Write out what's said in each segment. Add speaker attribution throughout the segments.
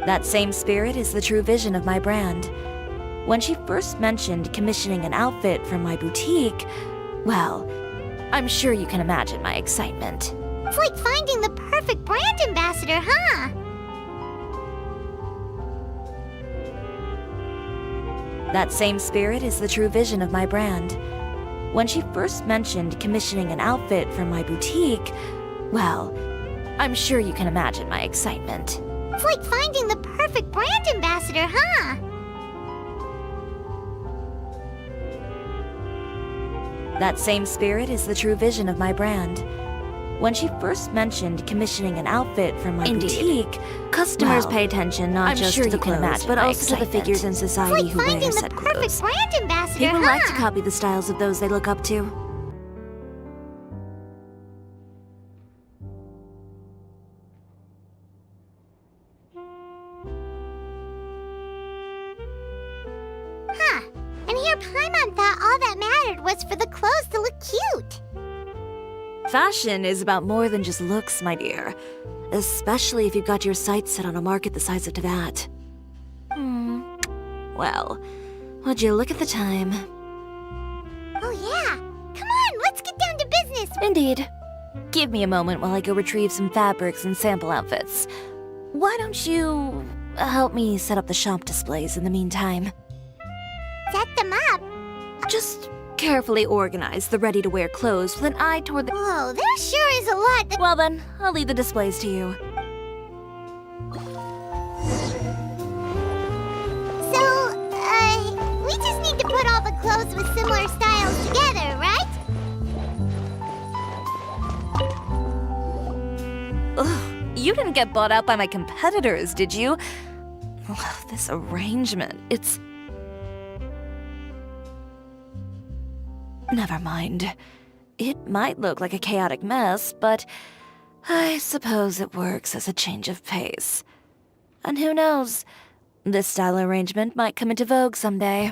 Speaker 1: That same spirit is the true vision of my brand. When she first mentioned commissioning an outfit from my boutique, well, I'm sure you can imagine my excitement.
Speaker 2: It's like finding the perfect brand ambassador, huh?
Speaker 1: That same spirit is the true vision of my brand. When she first mentioned commissioning an outfit from my boutique, well, I'm sure you can imagine my excitement.
Speaker 2: It's like finding the perfect brand ambassador, huh?
Speaker 1: That same spirit is the true vision of my brand. When she first mentioned commissioning an outfit from my boutique, customers pay attention not just to the clothes, but also to the figures in society who wear said clothes.
Speaker 2: It's like finding the perfect brand ambassador,
Speaker 1: People like to copy the styles of those they look up to.
Speaker 2: Huh. And here Paimon thought all that mattered was for the clothes to look cute.
Speaker 1: Fashion is about more than just looks, my dear. Especially if you've got your sights set on a market the size of Teyvat. Well, would you look at the time?
Speaker 2: Oh yeah! Come on, let's get down to business!
Speaker 1: Indeed. Give me a moment while I go retrieve some fabrics and sample outfits. Why don't you help me set up the shop displays in the meantime?
Speaker 2: Set them up?
Speaker 1: Just carefully organize the ready-to-wear clothes with an eye toward the—
Speaker 2: Whoa, there sure is a lot that—
Speaker 1: Well then, I'll leave the displays to you.
Speaker 2: So, we just need to put all the clothes with similar styles together, right?
Speaker 1: Ugh, you didn't get bought out by my competitors, did you? Ugh, this arrangement, it's— Never mind. It might look like a chaotic mess, but I suppose it works as a change of pace. And who knows, this style arrangement might come into vogue someday.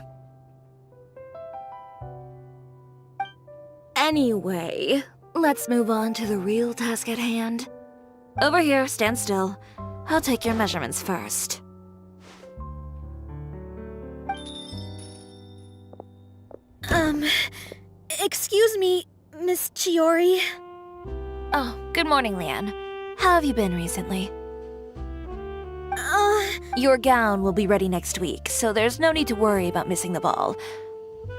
Speaker 1: Anyway, let's move on to the real task at hand. Over here, stand still. I'll take your measurements first.
Speaker 3: Excuse me, Miss Chiori.
Speaker 1: Oh, good morning, Leanne. How have you been recently? Your gown will be ready next week, so there's no need to worry about missing the ball.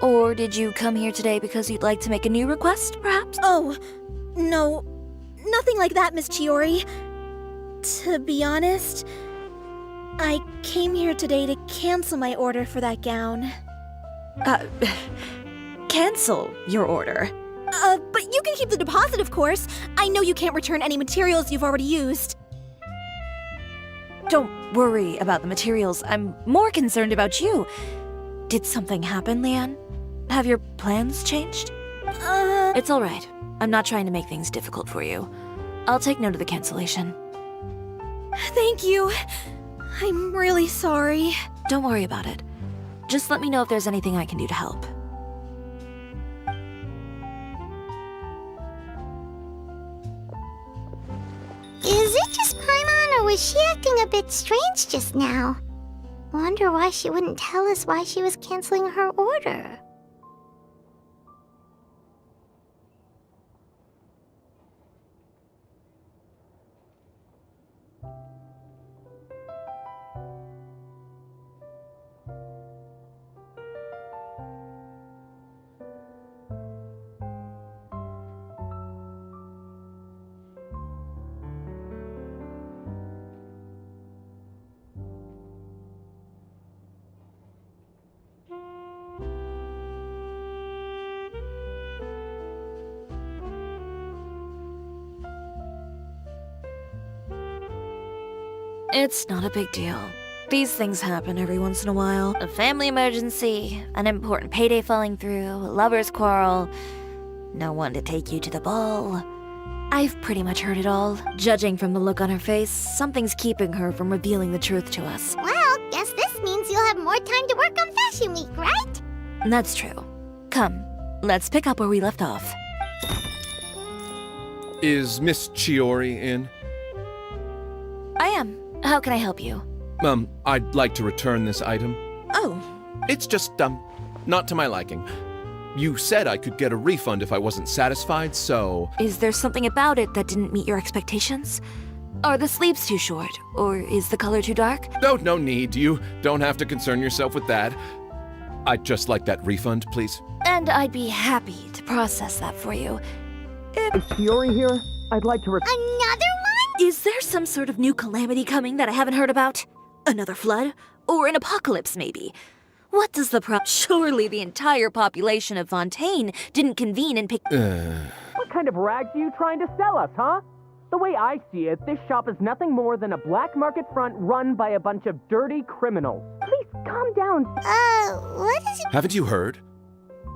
Speaker 1: Or did you come here today because you'd like to make a new request, perhaps?
Speaker 3: Oh, no. Nothing like that, Miss Chiori. To be honest, I came here today to cancel my order for that gown.
Speaker 1: Cancel your order.
Speaker 3: But you can keep the deposit, of course. I know you can't return any materials you've already used.
Speaker 1: Don't worry about the materials. I'm more concerned about you. Did something happen, Leanne? Have your plans changed? It's all right. I'm not trying to make things difficult for you. I'll take note of the cancellation.
Speaker 3: Thank you. I'm really sorry.
Speaker 1: Don't worry about it. Just let me know if there's anything I can do to help.
Speaker 2: Is it just Paimon, or was she acting a bit strange just now? Wonder why she wouldn't tell us why she was canceling her order.
Speaker 1: It's not a big deal. These things happen every once in a while. A family emergency, an important payday falling through, a lover's quarrel, no one to take you to the ball. I've pretty much heard it all. Judging from the look on her face, something's keeping her from revealing the truth to us.
Speaker 2: Well, guess this means you'll have more time to work on Fashion Week, right?
Speaker 1: That's true. Come, let's pick up where we left off.
Speaker 4: Is Miss Chiori in?
Speaker 1: I am. How can I help you?
Speaker 4: I'd like to return this item.
Speaker 3: Oh,
Speaker 4: It's just, not to my liking. You said I could get a refund if I wasn't satisfied, so...
Speaker 1: Is there something about it that didn't meet your expectations? Are the sleeves too short? Or is the color too dark?
Speaker 4: No need. You don't have to concern yourself with that. I'd just like that refund, please.
Speaker 1: And I'd be happy to process that for you.
Speaker 5: Is Chiori here? I'd like to
Speaker 2: Another one?
Speaker 1: Is there some sort of new calamity coming that I haven't heard about? Another flood? Or an apocalypse, maybe? What does the Surely the entire population of Fontaine didn't convene and pick-
Speaker 5: What kind of rags are you trying to sell us, huh? The way I see it, this shop is nothing more than a black market front run by a bunch of dirty criminals. Please calm down.
Speaker 2: What is it?
Speaker 4: Haven't you heard?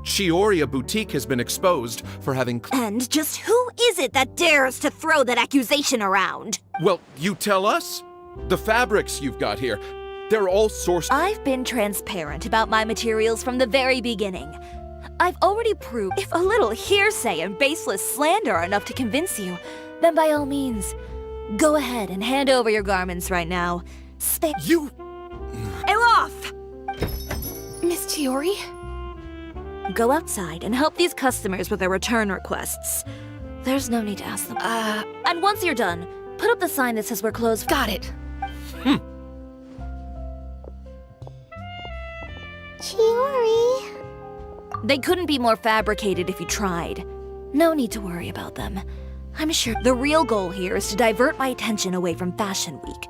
Speaker 4: Chiori Boutique has been exposed for having...
Speaker 1: And just who is it that dares to throw that accusation around?
Speaker 4: Well, you tell us. The fabrics you've got here, they're all sourced...
Speaker 1: I've been transparent about my materials from the very beginning. I've already proved if a little hearsay and baseless slander are enough to convince you, then by all means, go ahead and hand over your garments right now.
Speaker 4: You...
Speaker 1: Elof!
Speaker 6: Miss Chiori?
Speaker 1: Go outside and help these customers with their return requests. There's no need to ask them. And once you're done, put up the sign that says we're closed.
Speaker 6: Got it.
Speaker 2: Chiori.
Speaker 1: They couldn't be more fabricated if you tried. No need to worry about them. I'm sure the real goal here is to divert my attention away from Fashion Week.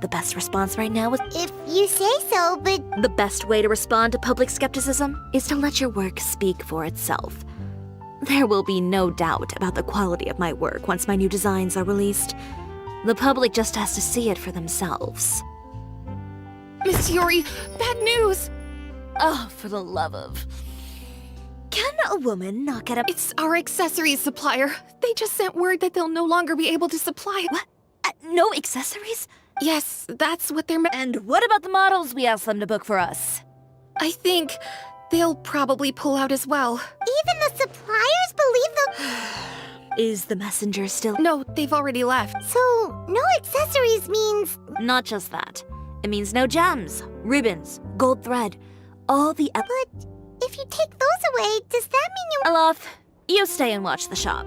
Speaker 1: The best response right now is...
Speaker 2: If you say so, but
Speaker 1: The best way to respond to public skepticism is to let your work speak for itself. There will be no doubt about the quality of my work once my new designs are released. The public just has to see it for themselves.
Speaker 6: Miss Chiori, bad news!
Speaker 1: Oh, for the love of... Can a woman not get a...
Speaker 6: It's our accessories supplier. They just sent word that they'll no longer be able to supply.
Speaker 1: What? No accessories?
Speaker 6: Yes, that's what they're
Speaker 1: And what about the models we asked them to book for us?
Speaker 6: I think they'll probably pull out as well.
Speaker 2: even the suppliers believe them.
Speaker 1: Is the messenger still...
Speaker 6: No, they've already left.
Speaker 2: So, no accessories means...
Speaker 1: Not just that. It means no gems, ribbons, gold thread, all the...
Speaker 2: But if you take those away, does that mean you...
Speaker 1: Elof, you stay and watch the shop.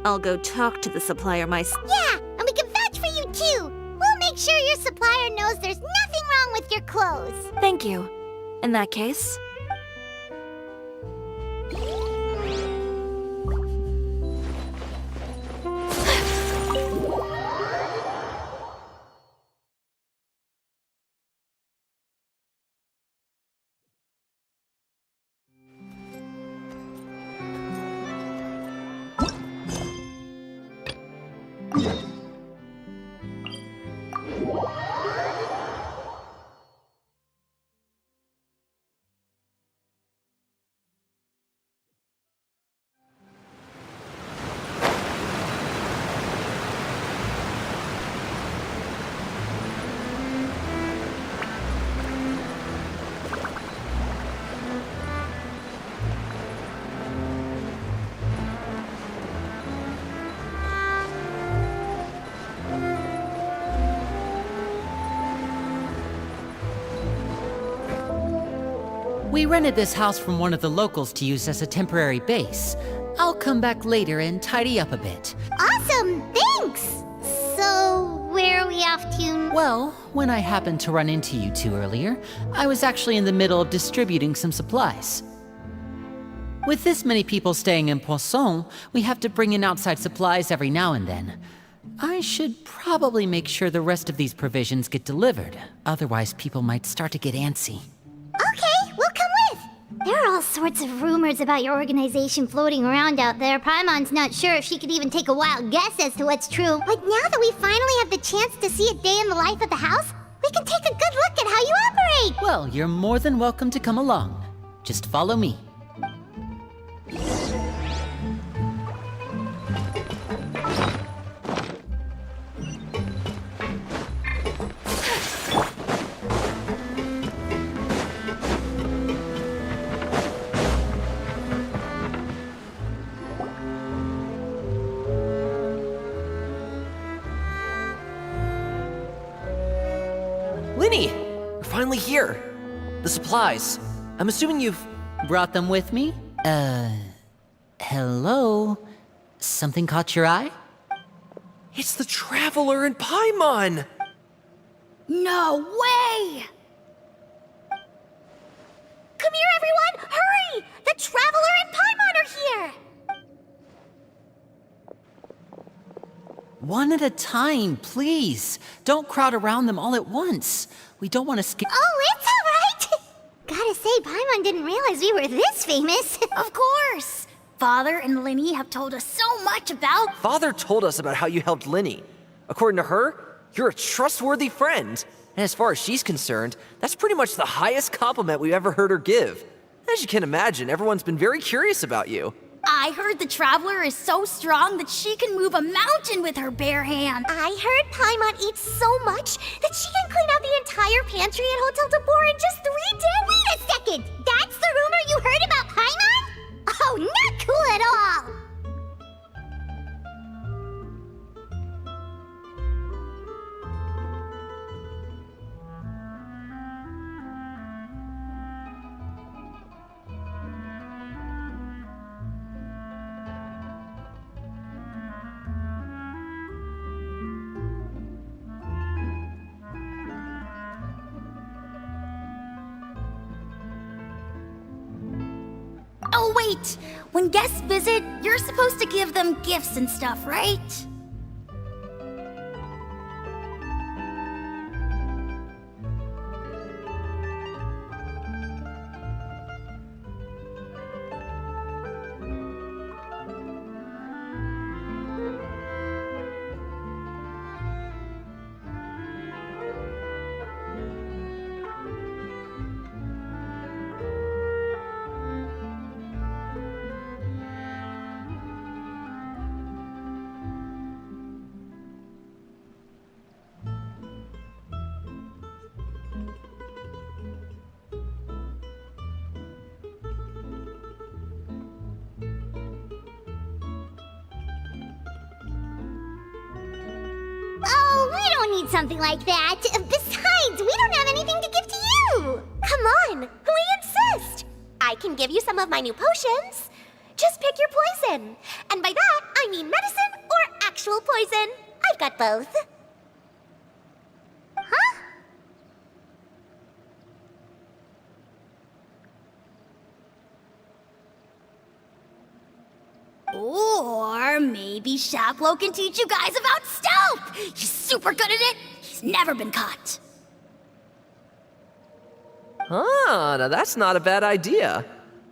Speaker 1: I'll go talk to the supplier myself.
Speaker 2: Yeah, and we can vouch for you too. We'll make sure your supplier knows there's nothing wrong with your clothes.
Speaker 1: Thank you. In that case...
Speaker 7: We rented this house from one of the locals to use as a temporary base. I'll come back later and tidy up a bit.
Speaker 2: Awesome, thanks! So, where are we off to?
Speaker 7: Well, when I happened to run into you two earlier, I was actually in the middle of distributing some supplies. With this many people staying in Poisson, we have to bring in outside supplies every now and then. I should probably make sure the rest of these provisions get delivered, otherwise people might start to get antsy.
Speaker 2: Okay, we'll come with. There are all sorts of rumors about your organization floating around out there. Paimon's not sure if she could even take a wild guess as to what's true. But now that we finally have the chance to see a day in the life of the house, we can take a good look at how you operate.
Speaker 7: Well, you're more than welcome to come along. Just follow me.
Speaker 8: Linny! You're finally here. The supplies. I'm assuming you've...
Speaker 7: Brought them with me? Hello? Something caught your eye?
Speaker 8: It's the Traveler and Paimon!
Speaker 2: No way! Come here, everyone! Hurry! The Traveler and Paimon are here!
Speaker 7: One at a time, please. Don't crowd around them all at once. We don't want to scare.
Speaker 2: Oh, it's all right! Gotta say, Paimon didn't realize we were this famous. Of course! Father and Linny have told us so much about...
Speaker 8: Father told us about how you helped Linny. According to her, you're a trustworthy friend. And as far as she's concerned, that's pretty much the highest compliment we've ever heard her give. As you can imagine, everyone's been very curious about you.
Speaker 2: I heard the Traveler is so strong that she can move a mountain with her bare hand. I heard Paimon eats so much that she can clean out the entire pantry at Hotel Tabor in just 3 days. Wait a second! That's the rumor you heard about Paimon? Oh, not cool at all! Oh, wait! When guests visit, you're supposed to give them gifts and stuff, right? Oh, we don't need something like that. Besides, we don't have anything to give to you. Come on, we insist. I can give you some of my new potions. Just pick your poison. And by that, I mean medicine or actual poison. I've got both. Huh? Or maybe Shaplo can teach you guys about stealth! He's super good at it! He's never been caught!
Speaker 8: Ah, now that's not a bad idea.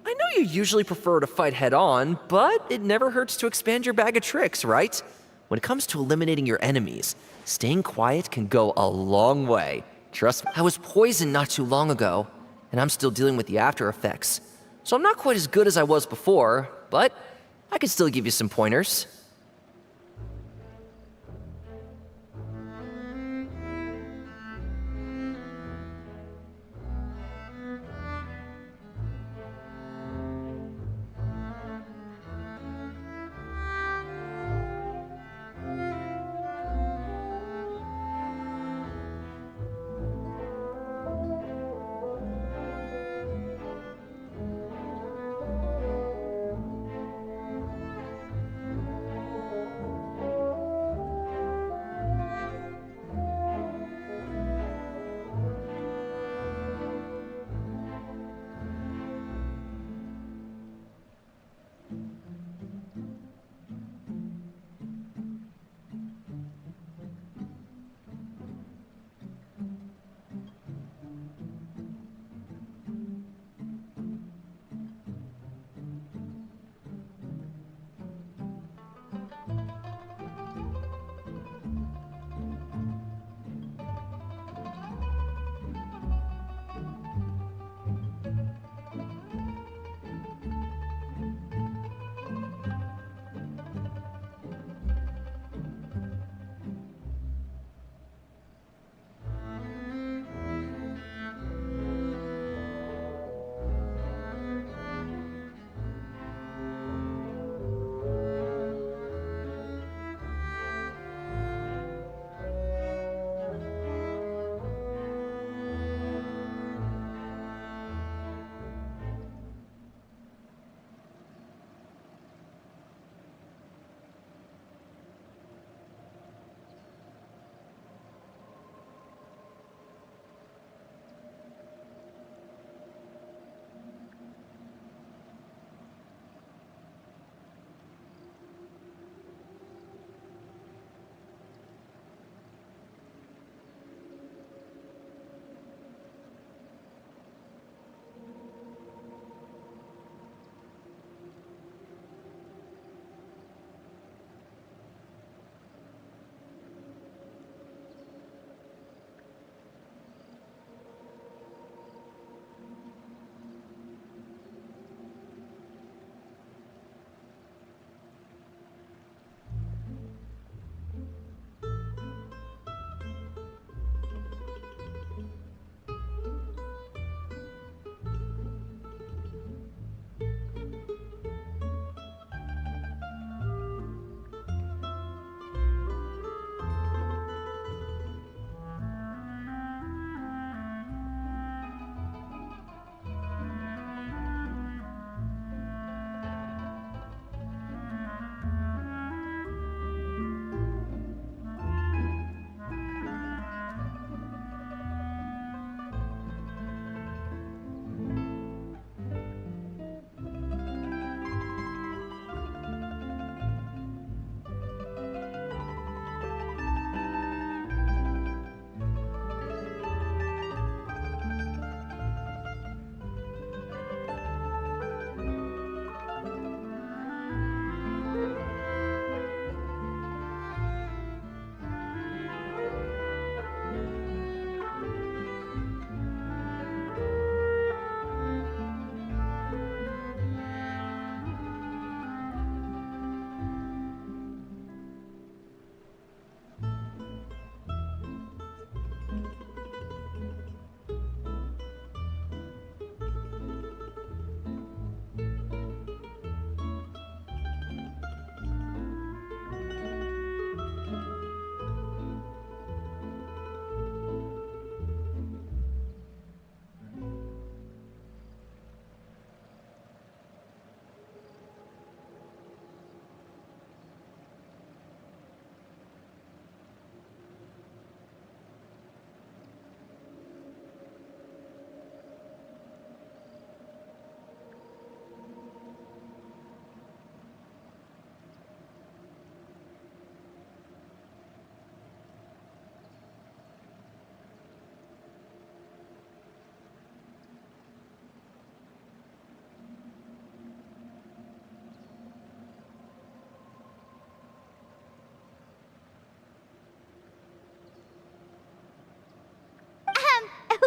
Speaker 8: I know you usually prefer to fight head-on, but it never hurts to expand your bag of tricks, right? When it comes to eliminating your enemies, staying quiet can go a long way. Trust me, I was poisoned not too long ago, and I'm still dealing with the after effects. So I'm not quite as good as I was before, but I can still give you some pointers.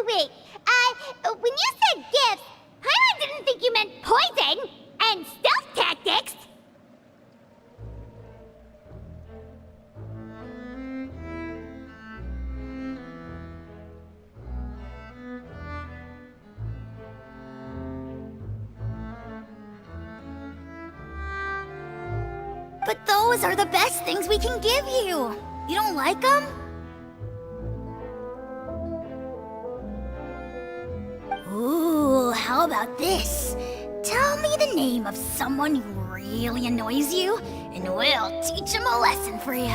Speaker 2: Wait, when you said gifts, Paimon didn't think you meant poison and stealth tactics.
Speaker 9: But those are the best things we can give you. You don't like them? Ooh, how about this? Tell me the name of someone who really annoys you, and we'll teach him a lesson for you.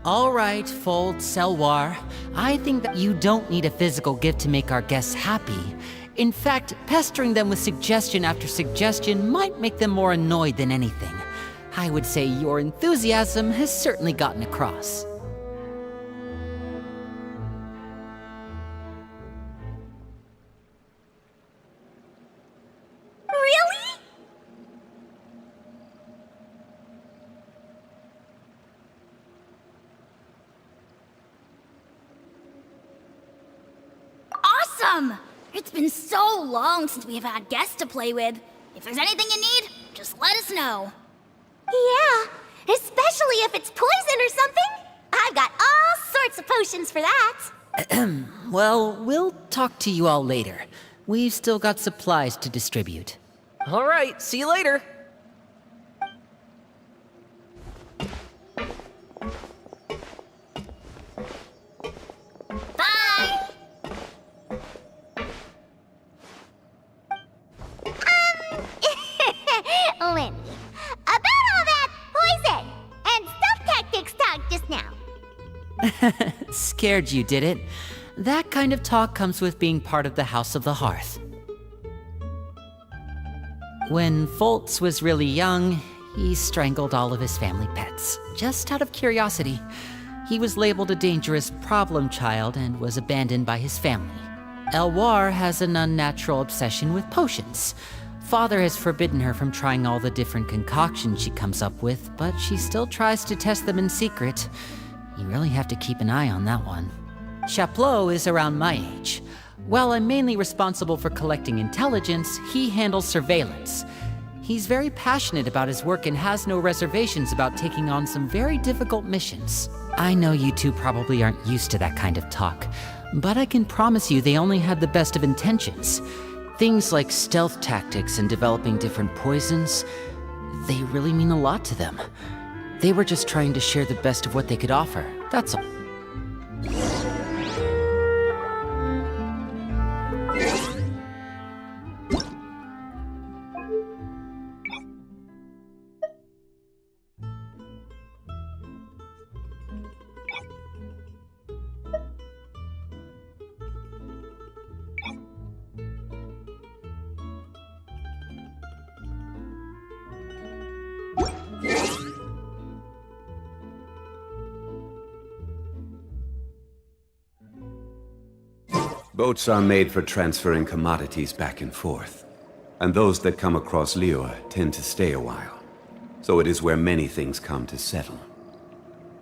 Speaker 7: All right, Fold, Selwar. I think that you don't need a physical gift to make our guests happy. In fact, pestering them with suggestion after suggestion might make them more annoyed than anything. I would say your enthusiasm has certainly gotten across.
Speaker 9: Really? Awesome! It's been so long since we've had guests to play with. If there's anything you need, just let us know.
Speaker 2: Yeah, especially if it's poison or something. I've got all sorts of potions for that.
Speaker 7: Well, we'll talk to you all later. We've still got supplies to distribute.
Speaker 8: All right, see you later.
Speaker 2: Bye! Lemmy, about all that poison and stealth tactics talk just now.
Speaker 7: Scared you, did it? That kind of talk comes with being part of the House of the Hearth. When Foltz was really young, he strangled all of his family pets, just out of curiosity. He was labeled a dangerous problem child and was abandoned by his family. Elwar has an unnatural obsession with potions. Father has forbidden her from trying all the different concoctions she comes up with, but she still tries to test them in secret. You really have to keep an eye on that one. Chaplot is around my age. While I'm mainly responsible for collecting intelligence, he handles surveillance. He's very passionate about his work and has no reservations about taking on some very difficult missions. I know you two probably aren't used to that kind of talk, but I can promise you they only had the best of intentions. Things like stealth tactics and developing different poisons, they really mean a lot to them. They were just trying to share the best of what they could offer, that's all.
Speaker 10: Boats are made for transferring commodities back and forth. And those that come across Liyue tend to stay a while. So it is where many things come to settle.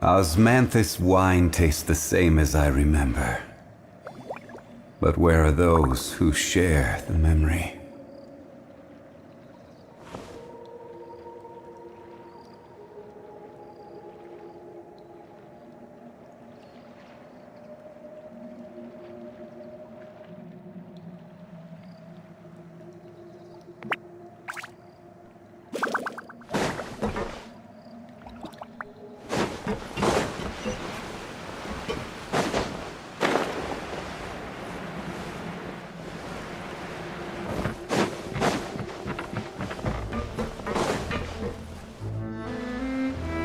Speaker 10: Osmanthus wine tastes the same as I remember. But where are those who share the memory?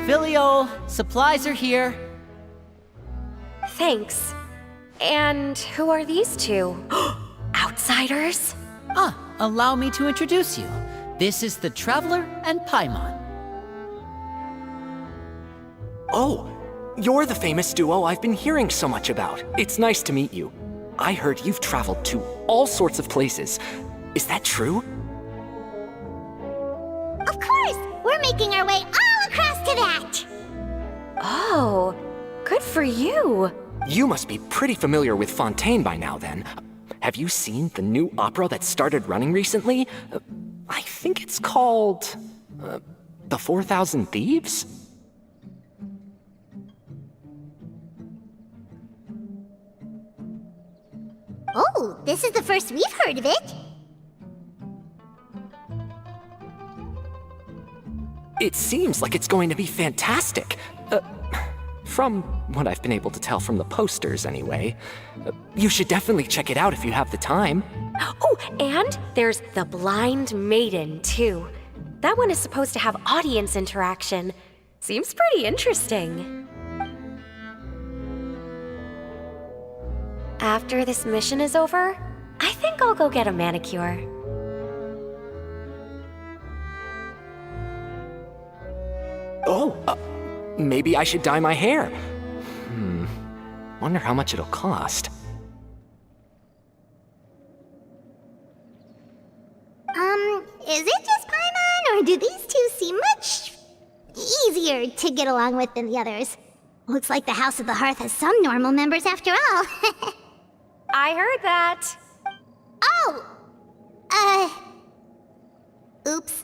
Speaker 7: Filial, supplies are here.
Speaker 11: Thanks. And who are these two? Outsiders?
Speaker 7: Allow me to introduce you. This is the Traveler and Paimon.
Speaker 5: Oh, you're the famous duo I've been hearing so much about. It's nice to meet you. I heard you've traveled to all sorts of places. Is that true?
Speaker 2: Of course! We're making our way all across to that!
Speaker 11: Oh, good for you.
Speaker 5: You must be pretty familiar with Fontaine by now, then. Have you seen the new opera that started running recently? I think it's called... The 4,000 Thieves?
Speaker 2: Oh, this is the first we've heard of it.
Speaker 5: It seems like it's going to be fantastic. From what I've been able to tell from the posters, anyway. You should definitely check it out if you have the time.
Speaker 11: Oh, and there's The Blind Maiden, too. That one is supposed to have audience interaction. Seems pretty interesting. After this mission is over, I think I'll go get a manicure.
Speaker 5: Oh, maybe I should dye my hair. Wonder how much it'll cost.
Speaker 2: Is it just Paimon, or do these two seem much easier to get along with than the others? Looks like the House of the Hearth has some normal members after all.
Speaker 11: I heard that.
Speaker 2: Oh! Oops.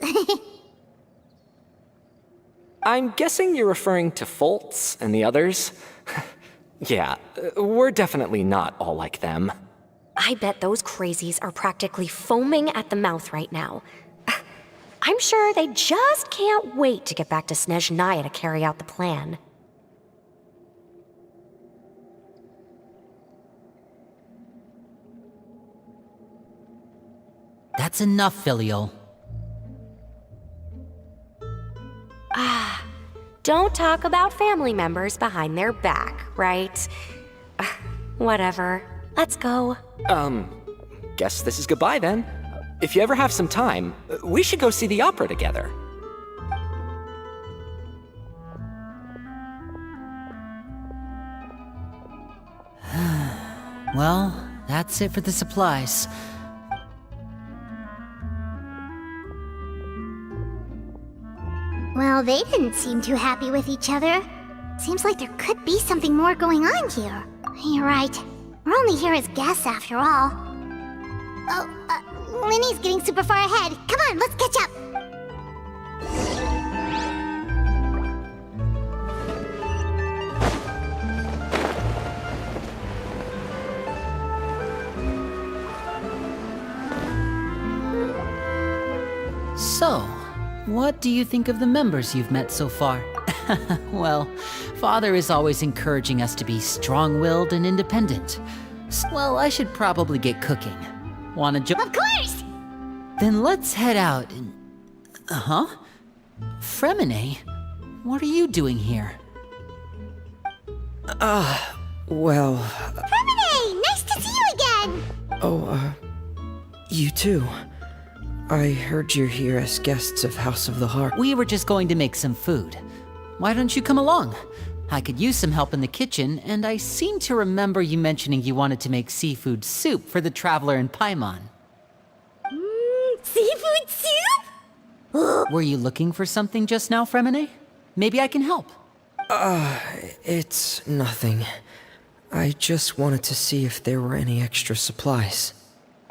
Speaker 5: I'm guessing you're referring to Foltz and the others? Yeah, we're definitely not all like them.
Speaker 11: I bet those crazies are practically foaming at the mouth right now. I'm sure they just can't wait to get back to Snezhnaya to carry out the plan.
Speaker 7: That's enough, Filial.
Speaker 11: Don't talk about family members behind their back, right? Whatever. Let's go.
Speaker 5: Guess this is goodbye then. If you ever have some time, we should go see the opera together.
Speaker 7: Well, that's it for the supplies.
Speaker 2: Well, they didn't seem too happy with each other. Seems like there could be something more going on here. You're right. We're only here as guests after all. Oh, Linny's getting super far ahead. Come on, let's catch up.
Speaker 7: So, what do you think of the members you've met so far? Well, Father is always encouraging us to be strong-willed and independent. Well, I should probably get cooking. Wanna
Speaker 2: Of course!
Speaker 7: Then let's head out and... Fremine? What are you doing here?
Speaker 12: Well...
Speaker 2: Fremine! Nice to see you again!
Speaker 12: Oh, you too. I heard you're here as guests of House of the Heart.
Speaker 7: We were just going to make some food. Why don't you come along? I could use some help in the kitchen, and I seem to remember you mentioning you wanted to make seafood soup for the Traveler and Paimon.
Speaker 2: Seafood soup?
Speaker 7: Were you looking for something just now, Fremine? Maybe I can help.
Speaker 12: It's nothing. I just wanted to see if there were any extra supplies.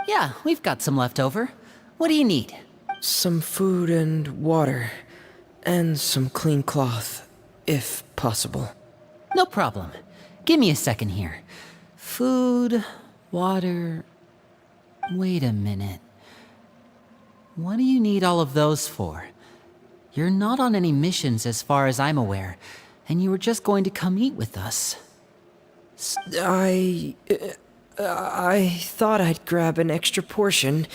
Speaker 7: Yeah, we've got some left over. What do you need?
Speaker 12: Some food and water. And some clean cloth, if possible.
Speaker 7: No problem. Give me a second here. Food, water... Wait a minute. What do you need all of those for? You're not on any missions as far as I'm aware, and you were just going to come eat with us.
Speaker 12: I thought I'd grab an extra portion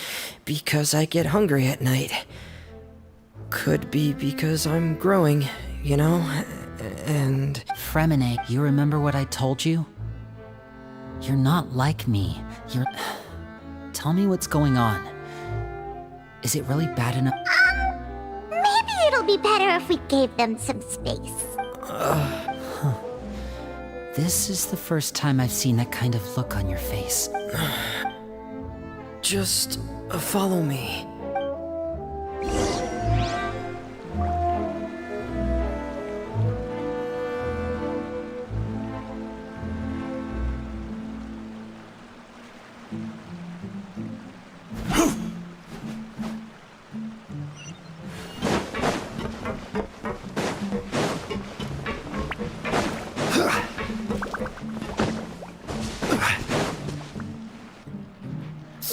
Speaker 12: because I get hungry at night. Could be because I'm growing, you know? And...
Speaker 7: Fremine, you remember what I told you? You're not like me. You're... Tell me what's going on. Is it really bad enough?
Speaker 2: Maybe it'll be better if we gave them some space.
Speaker 7: This is the first time I've seen that kind of look on your face.
Speaker 12: Just follow me.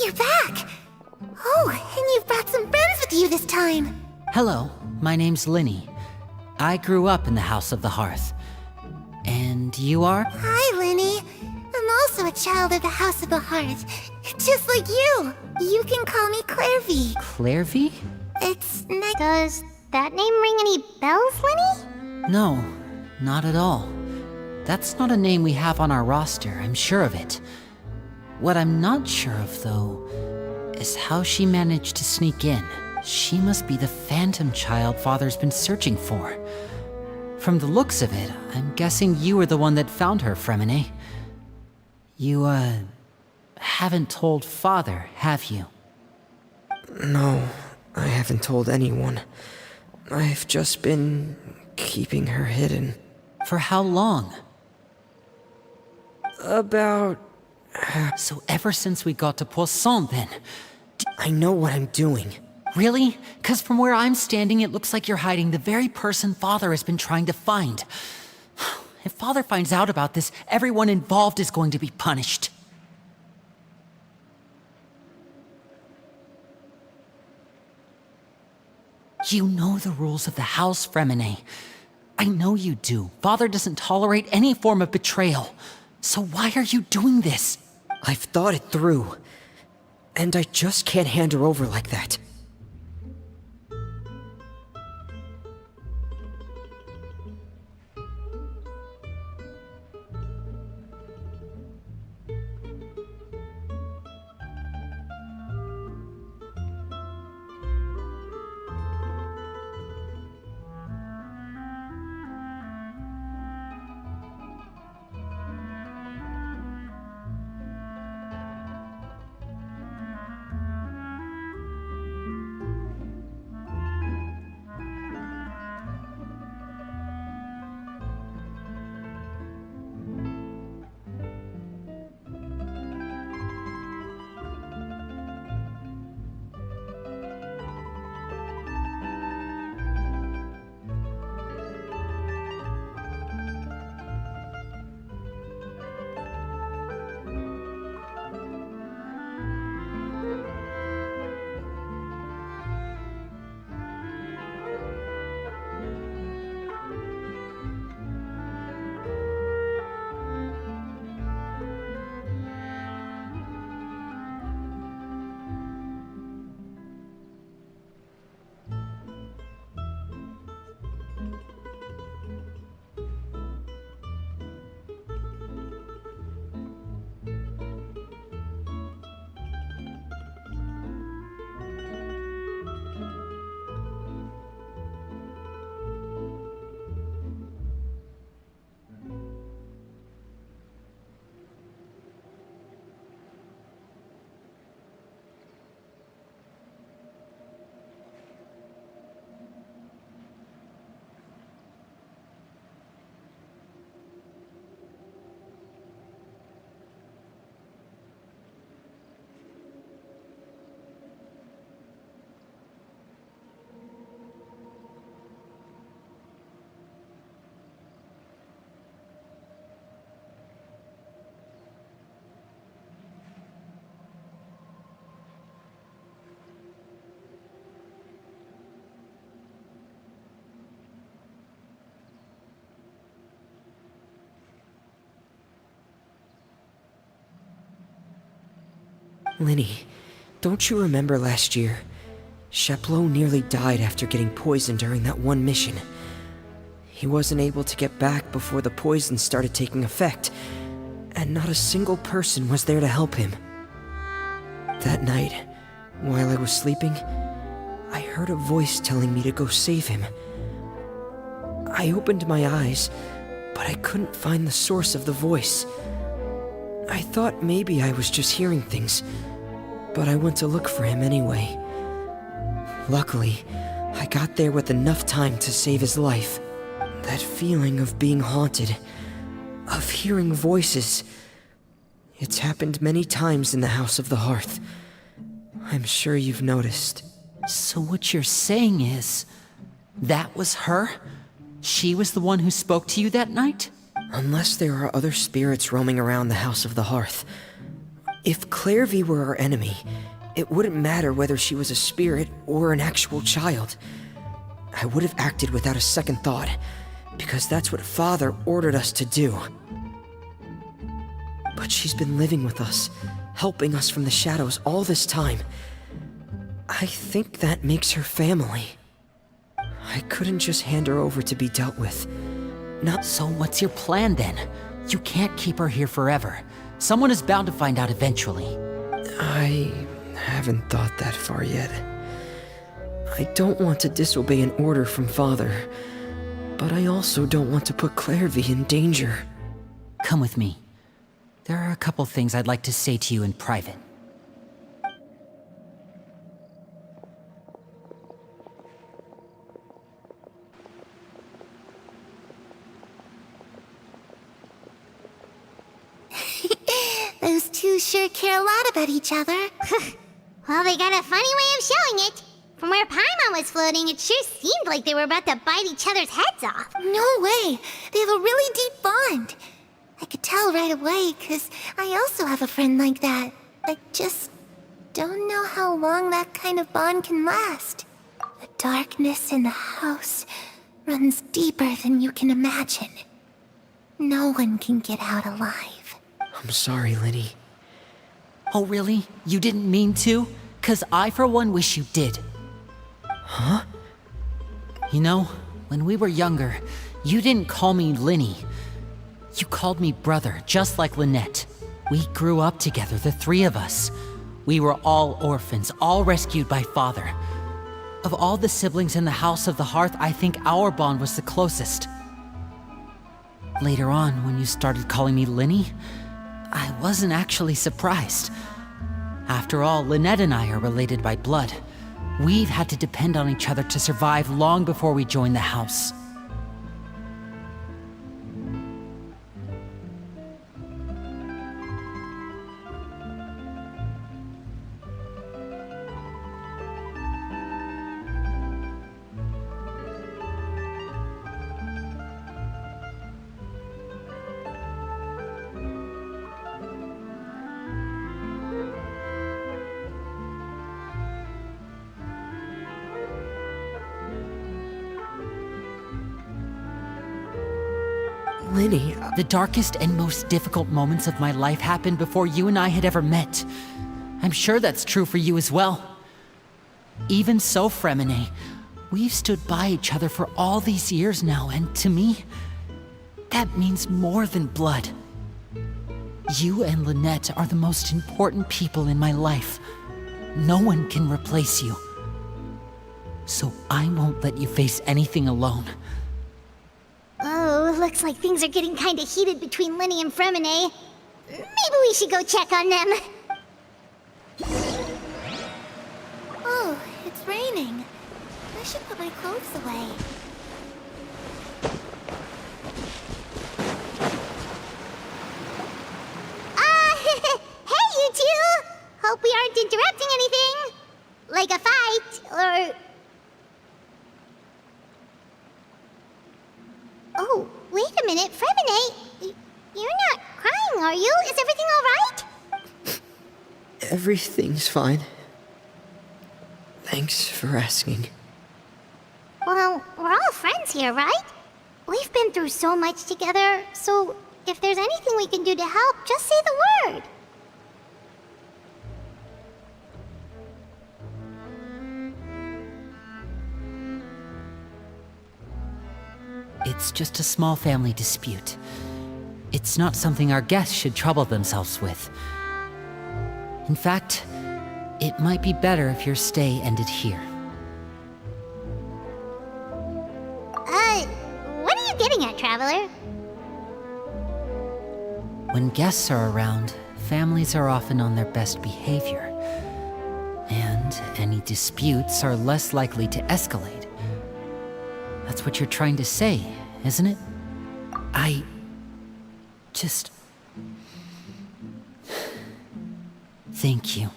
Speaker 2: You're back! Oh, and you've brought some friends with you this time!
Speaker 7: Hello, my name's Linny. I grew up in the House of the Hearth. And you are?
Speaker 2: Hi, Linny. I'm also a child of the House of the Hearth. Just like you. You can call me Clairvy.
Speaker 7: Clairvy?
Speaker 2: It's nice. Does that name ring any bells, Linny?
Speaker 7: No, not at all. That's not a name we have on our roster, I'm sure of it. What I'm not sure of, though, is how she managed to sneak in. She must be the phantom child Father's been searching for. From the looks of it, I'm guessing you were the one that found her, Fremine. You, haven't told Father, have you?
Speaker 12: No, I haven't told anyone. I've just been keeping her hidden.
Speaker 7: For how long?
Speaker 12: About...
Speaker 7: So ever since we got to Poisson, then?
Speaker 12: I know what I'm doing.
Speaker 7: Really? 'Cause from where I'm standing, it looks like you're hiding the very person Father has been trying to find. If Father finds out about this, everyone involved is going to be punished. You know the rules of the house, Fremine. I know you do. Father doesn't tolerate any form of betrayal. So why are you doing this?
Speaker 12: I've thought it through. And I just can't hand her over like that. Linny, don't you remember last year? Chaplot nearly died after getting poisoned during that one mission. He wasn't able to get back before the poison started taking effect, and not a single person was there to help him. That night, while I was sleeping, I heard a voice telling me to go save him. I opened my eyes, but I couldn't find the source of the voice. I thought maybe I was just hearing things, but I went to look for him anyway. Luckily, I got there with enough time to save his life. That feeling of being haunted, of hearing voices, it's happened many times in the House of the Hearth. I'm sure you've noticed.
Speaker 7: So what you're saying is, that was her? She was the one who spoke to you that night?
Speaker 12: Unless there are other spirits roaming around the House of the Hearth. If Clairvy were our enemy, it wouldn't matter whether she was a spirit or an actual child. I would have acted without a second thought, because that's what Father ordered us to do. But she's been living with us, helping us from the shadows all this time. I think that makes her family. I couldn't just hand her over to be dealt with. Not
Speaker 7: So what's your plan then? You can't keep her here forever. Someone is bound to find out eventually.
Speaker 12: I haven't thought that far yet. I don't want to disobey an order from Father, but I also don't want to put Clairvy in danger.
Speaker 7: Come with me. There are a couple things I'd like to say to you in private.
Speaker 2: Those two sure care a lot about each other. Well, they got a funny way of showing it. From where Paimon was floating, it sure seemed like they were about to bite each other's heads off.
Speaker 13: No way! They have a really deep bond. I could tell right away, 'cause I also have a friend like that. I just don't know how long that kind of bond can last. The darkness in the house runs deeper than you can imagine. No one can get out alive.
Speaker 12: I'm sorry, Linny.
Speaker 7: Oh really? You didn't mean to? 'Cause I for one wish you did.
Speaker 12: Huh?
Speaker 7: You know, when we were younger, you didn't call me Linny. You called me brother, just like Lynette. We grew up together, the three of us. We were all orphans, all rescued by Father. Of all the siblings in the House of the Hearth, I think our bond was the closest. Later on, when you started calling me Linny, I wasn't actually surprised. After all, Lynette and I are related by blood. We've had to depend on each other to survive long before we joined the house.
Speaker 12: Linny,
Speaker 7: The darkest and most difficult moments of my life happened before you and I had ever met. I'm sure that's true for you as well. Even so, Fremine, we've stood by each other for all these years now, and to me, that means more than blood. You and Lynette are the most important people in my life. No one can replace you. So I won't let you face anything alone.
Speaker 2: Oh, looks like things are getting kinda heated between Linny and Fremine. Maybe we should go check on them.
Speaker 13: Oh, it's raining. I should put my clothes away.
Speaker 2: Hey, you two! Hope we aren't interrupting anything. Like a fight, or... Oh, wait a minute, Fremine. You're not crying, are you? Is everything alright?
Speaker 12: everything's fine. Thanks for asking.
Speaker 2: Well, we're all friends here, right? We've been through so much together, so if there's anything we can do to help, just say the word.
Speaker 7: It's just a small family dispute. It's not something our guests should trouble themselves with. In fact, it might be better if your stay ended here.
Speaker 2: What are you getting at, Traveler?
Speaker 7: When guests are around, families are often on their best behavior. And any disputes are less likely to escalate. That's what you're trying to say, isn't it? I just... Thank you.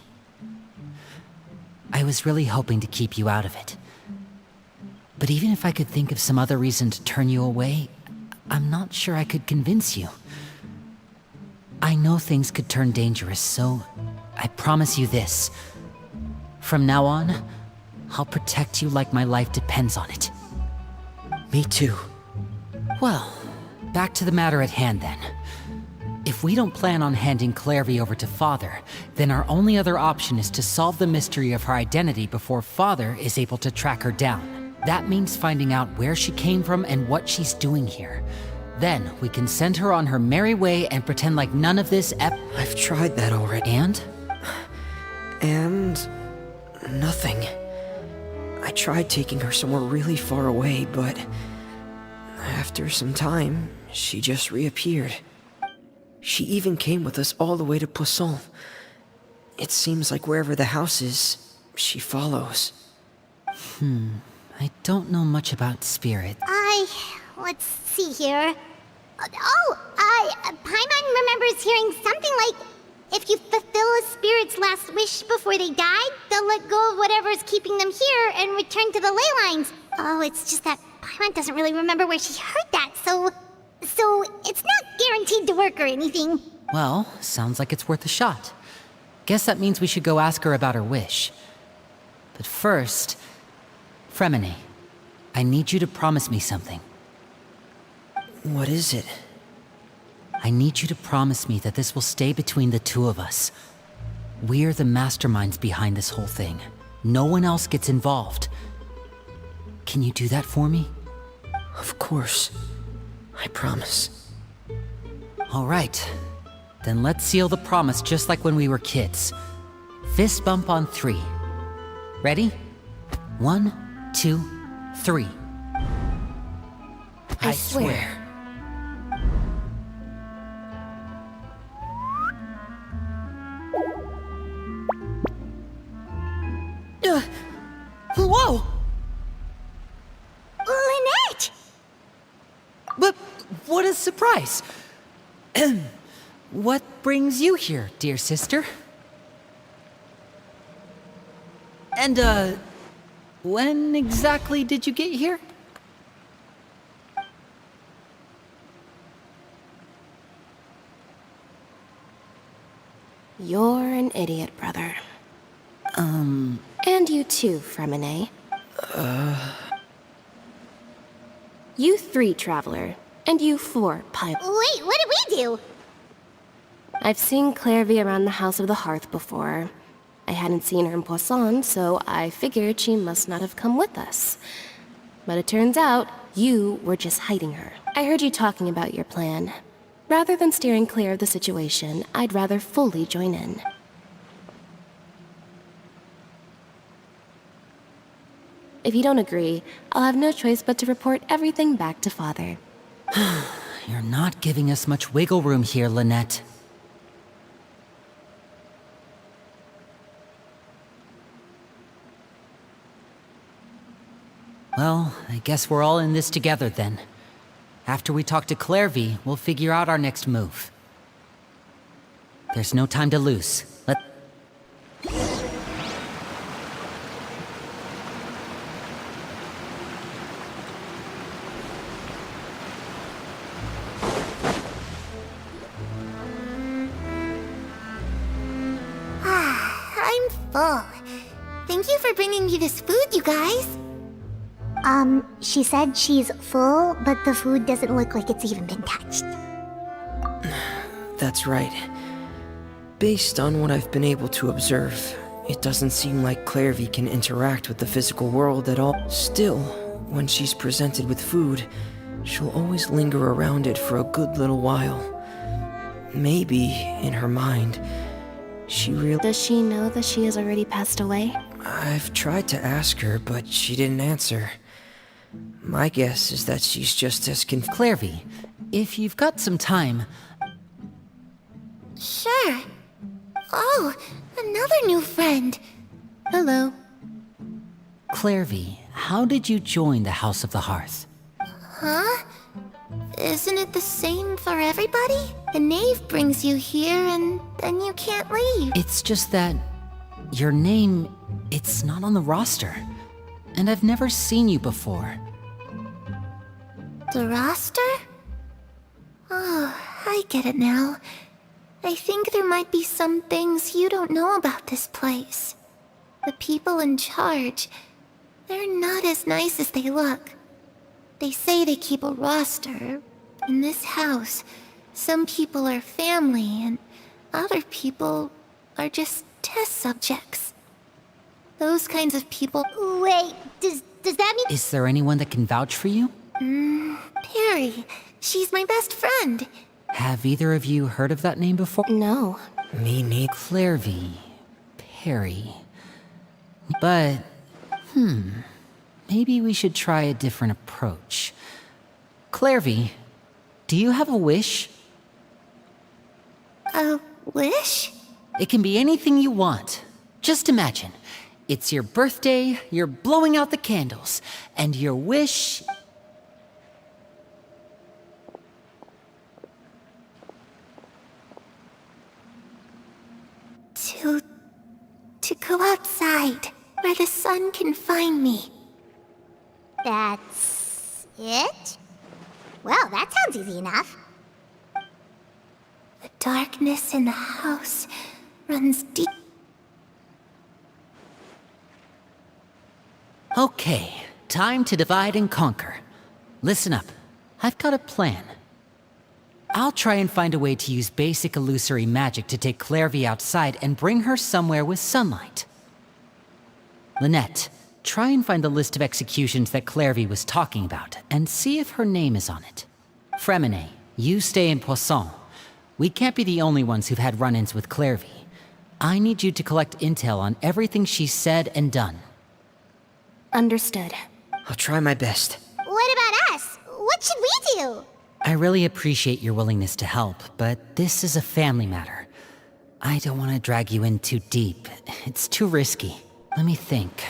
Speaker 7: I was really hoping to keep you out of it. But even if I could think of some other reason to turn you away, I'm not sure I could convince you. I know things could turn dangerous, so I promise you this. From now on, I'll protect you like my life depends on it.
Speaker 12: Me too.
Speaker 7: Well, back to the matter at hand then. If we don't plan on handing Clairvy over to Father, then our only other option is to solve the mystery of her identity before Father is able to track her down. That means finding out where she came from and what she's doing here. Then we can send her on her merry way and pretend like none of this
Speaker 12: I've tried that already.
Speaker 7: And?
Speaker 12: And... nothing. I tried taking her somewhere really far away, but... after some time, she just reappeared. She even came with us all the way to Poisson. It seems like wherever the house is, she follows.
Speaker 7: I don't know much about spirits.
Speaker 2: Let's see here. Paimon remembers hearing something like, if you fulfill a spirit's last wish before they died, they'll let go of whatever's keeping them here and return to the ley lines. Oh, it's just that Paimon doesn't really remember where she heard that, so it's not guaranteed to work or anything.
Speaker 7: Well, sounds like it's worth a shot. Guess that means we should go ask her about her wish. But first, Fremine, I need you to promise me something.
Speaker 12: What is it?
Speaker 7: I need you to promise me that this will stay between the two of us. We're the masterminds behind this whole thing. No one else gets involved. Can you do that for me?
Speaker 12: Of course. I promise.
Speaker 7: All right. Then let's seal the promise just like when we were kids. Fist bump on 3. Ready? 1, 2, 3.
Speaker 11: I swear.
Speaker 7: Whoa!
Speaker 2: Lynette!
Speaker 7: But what a surprise! What brings you here, dear sister? And, when exactly did you get here?
Speaker 11: You're an idiot, brother. And you too, Fremine. You 3, Traveler. And you 4, Pipe.
Speaker 2: Wait, what did we do?
Speaker 11: I've seen Clairvy around the House of the Hearth before. I hadn't seen her in Poisson, so I figured she must not have come with us. But it turns out, you were just hiding her. I heard you talking about your plan. Rather than steering clear of the situation, I'd rather fully join in. If you don't agree, I'll have no choice but to report everything back to Father.
Speaker 7: You're not giving us much wiggle room here, Lynette. Well, I guess we're all in this together then. After we talk to Clairvy, we'll figure out our next move. There's no time to lose.
Speaker 13: I'm full. Thank you for bringing me this food, you guys.
Speaker 2: She said she's full, but the food doesn't look like it's even been touched.
Speaker 12: That's right. Based on what I've been able to observe, it doesn't seem like Clairvy can interact with the physical world at all. Still, when she's presented with food, she'll always linger around it for a good little while. Maybe, in her mind, she really...
Speaker 11: Does she know that she has already passed away?
Speaker 12: I've tried to ask her, but she didn't answer. My guess is that she's just as
Speaker 7: Clairvy, if you've got some time...
Speaker 13: Sure. Oh, another new friend.
Speaker 11: Hello.
Speaker 7: Clairvy, how did you join the House of the Hearth?
Speaker 13: Huh? Isn't it the same for everybody? The knave brings you here and then you can't leave.
Speaker 7: It's just that your name, it's not on the roster. And I've never seen you before.
Speaker 13: The roster? Oh, I get it now. I think there might be some things you don't know about this place. The people in charge, they're not as nice as they look. They say they keep a roster. In this house, some people are family and other people are just test subjects. Those kinds of people...
Speaker 2: Wait, does that mean...
Speaker 7: Is there anyone that can vouch for you?
Speaker 13: Perry. She's my best friend.
Speaker 7: Have either of you heard of that name before?
Speaker 11: No.
Speaker 12: Me neither.
Speaker 7: Clairvy. Perry. But, maybe we should try a different approach. Clairvy, do you have a wish?
Speaker 13: A wish?
Speaker 7: It can be anything you want. Just imagine. It's your birthday, you're blowing out the candles, and your wish...
Speaker 13: To go outside, where the sun can find me.
Speaker 2: That's... it? Well, that sounds easy enough.
Speaker 13: The darkness in the house runs deep.
Speaker 7: Okay, time to divide and conquer. Listen up, I've got a plan. I'll try and find a way to use basic illusory magic to take Clairvy outside and bring her somewhere with sunlight. Lynette, try and find the list of executions that Clairvy was talking about, and see if her name is on it. Fremine, you stay in Poisson. We can't be the only ones who've had run-ins with Clairvy. I need you to collect intel on everything she's said and done.
Speaker 11: Understood.
Speaker 12: I'll try my best.
Speaker 2: What about us? What should we do?
Speaker 7: I really appreciate your willingness to help, but this is a family matter. I don't want to drag you in too deep. It's too risky. Let me think.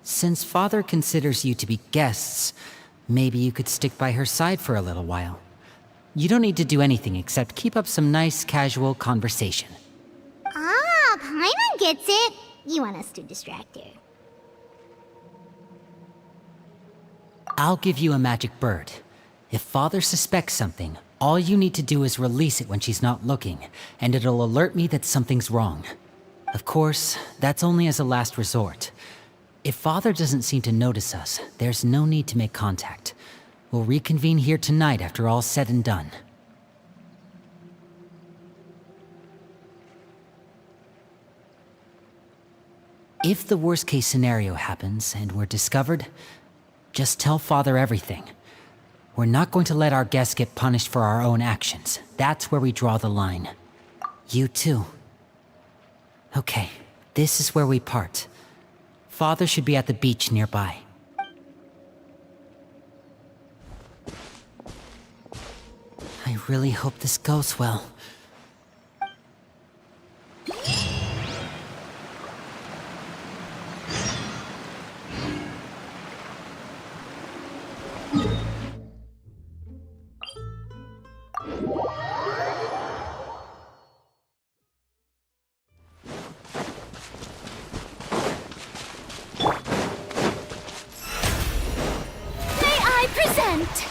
Speaker 7: Since Father considers you to be guests, maybe you could stick by her side for a little while. You don't need to do anything except keep up some nice, casual conversation.
Speaker 2: Ah, Paimon gets it. You want us to distract her.
Speaker 7: I'll give you a magic bird. If Father suspects something, all you need to do is release it when she's not looking, and it'll alert me that something's wrong. Of course, that's only as a last resort. If Father doesn't seem to notice us, there's no need to make contact. We'll reconvene here tonight after all's said and done. If the worst-case scenario happens and we're discovered, just tell Father everything. We're not going to let our guests get punished for our own actions. That's where we draw the line. You too. Okay, this is where we part. Father should be at the beach nearby. I really hope this goes well.
Speaker 9: May I present?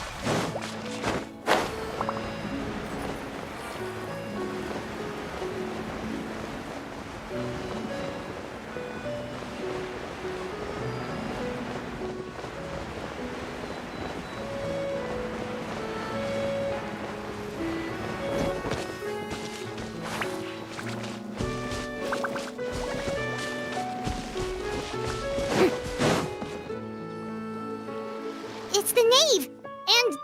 Speaker 2: It's the knave. And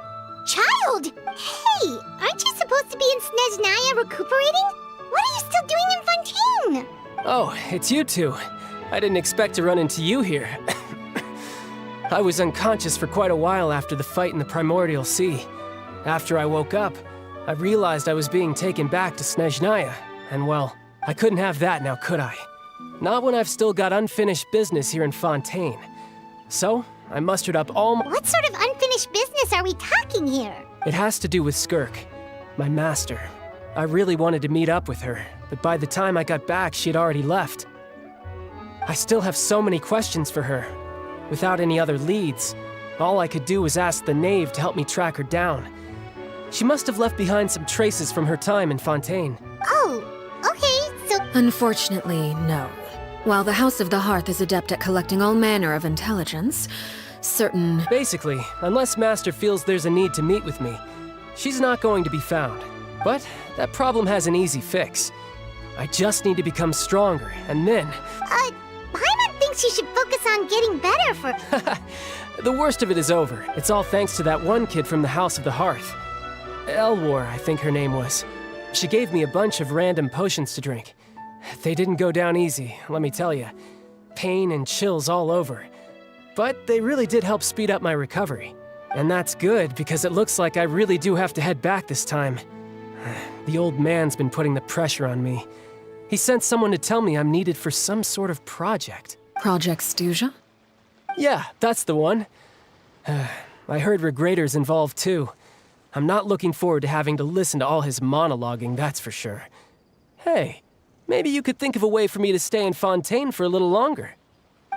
Speaker 2: child! Hey, aren't you supposed to be in Snezhnaya recuperating? What are you still doing in Fontaine?
Speaker 14: Oh, it's you two. I didn't expect to run into you here. I was unconscious for quite a while after the fight in the Primordial Sea. After I woke up, I realized I was being taken back to Snezhnaya, and well, I couldn't have that now, could I? Not when I've still got unfinished business here in Fontaine. So, I mustered up all my—
Speaker 2: What sort of unfinished business are we talking here?
Speaker 14: It has to do with Skirk, my master. I really wanted to meet up with her, but by the time I got back, she had already left. I still have so many questions for her. Without any other leads, all I could do was ask the knave to help me track her down. She must have left behind some traces from her time in Fontaine.
Speaker 2: Oh, okay, so...
Speaker 15: Unfortunately, no. While the House of the Hearth is adept at collecting all manner of intelligence, certain...
Speaker 14: Basically, unless Master feels there's a need to meet with me, she's not going to be found. But that problem has an easy fix. I just need to become stronger, and then...
Speaker 2: Paimon thinks you should focus on getting better for...
Speaker 14: The worst of it is over. It's all thanks to that one kid from the House of the Hearth. Elwar, I think her name was. She gave me a bunch of random potions to drink. They didn't go down easy, let me tell you. Pain and chills all over. But they really did help speed up my recovery. And that's good, because it looks like I really do have to head back this time. The old man's been putting the pressure on me. He sent someone to tell me I'm needed for some sort of project.
Speaker 15: Project Stuja?
Speaker 14: Yeah, that's the one. I heard Regrader's involved too. I'm not looking forward to having to listen to all his monologuing, that's for sure. Hey, maybe you could think of a way for me to stay in Fontaine for a little longer.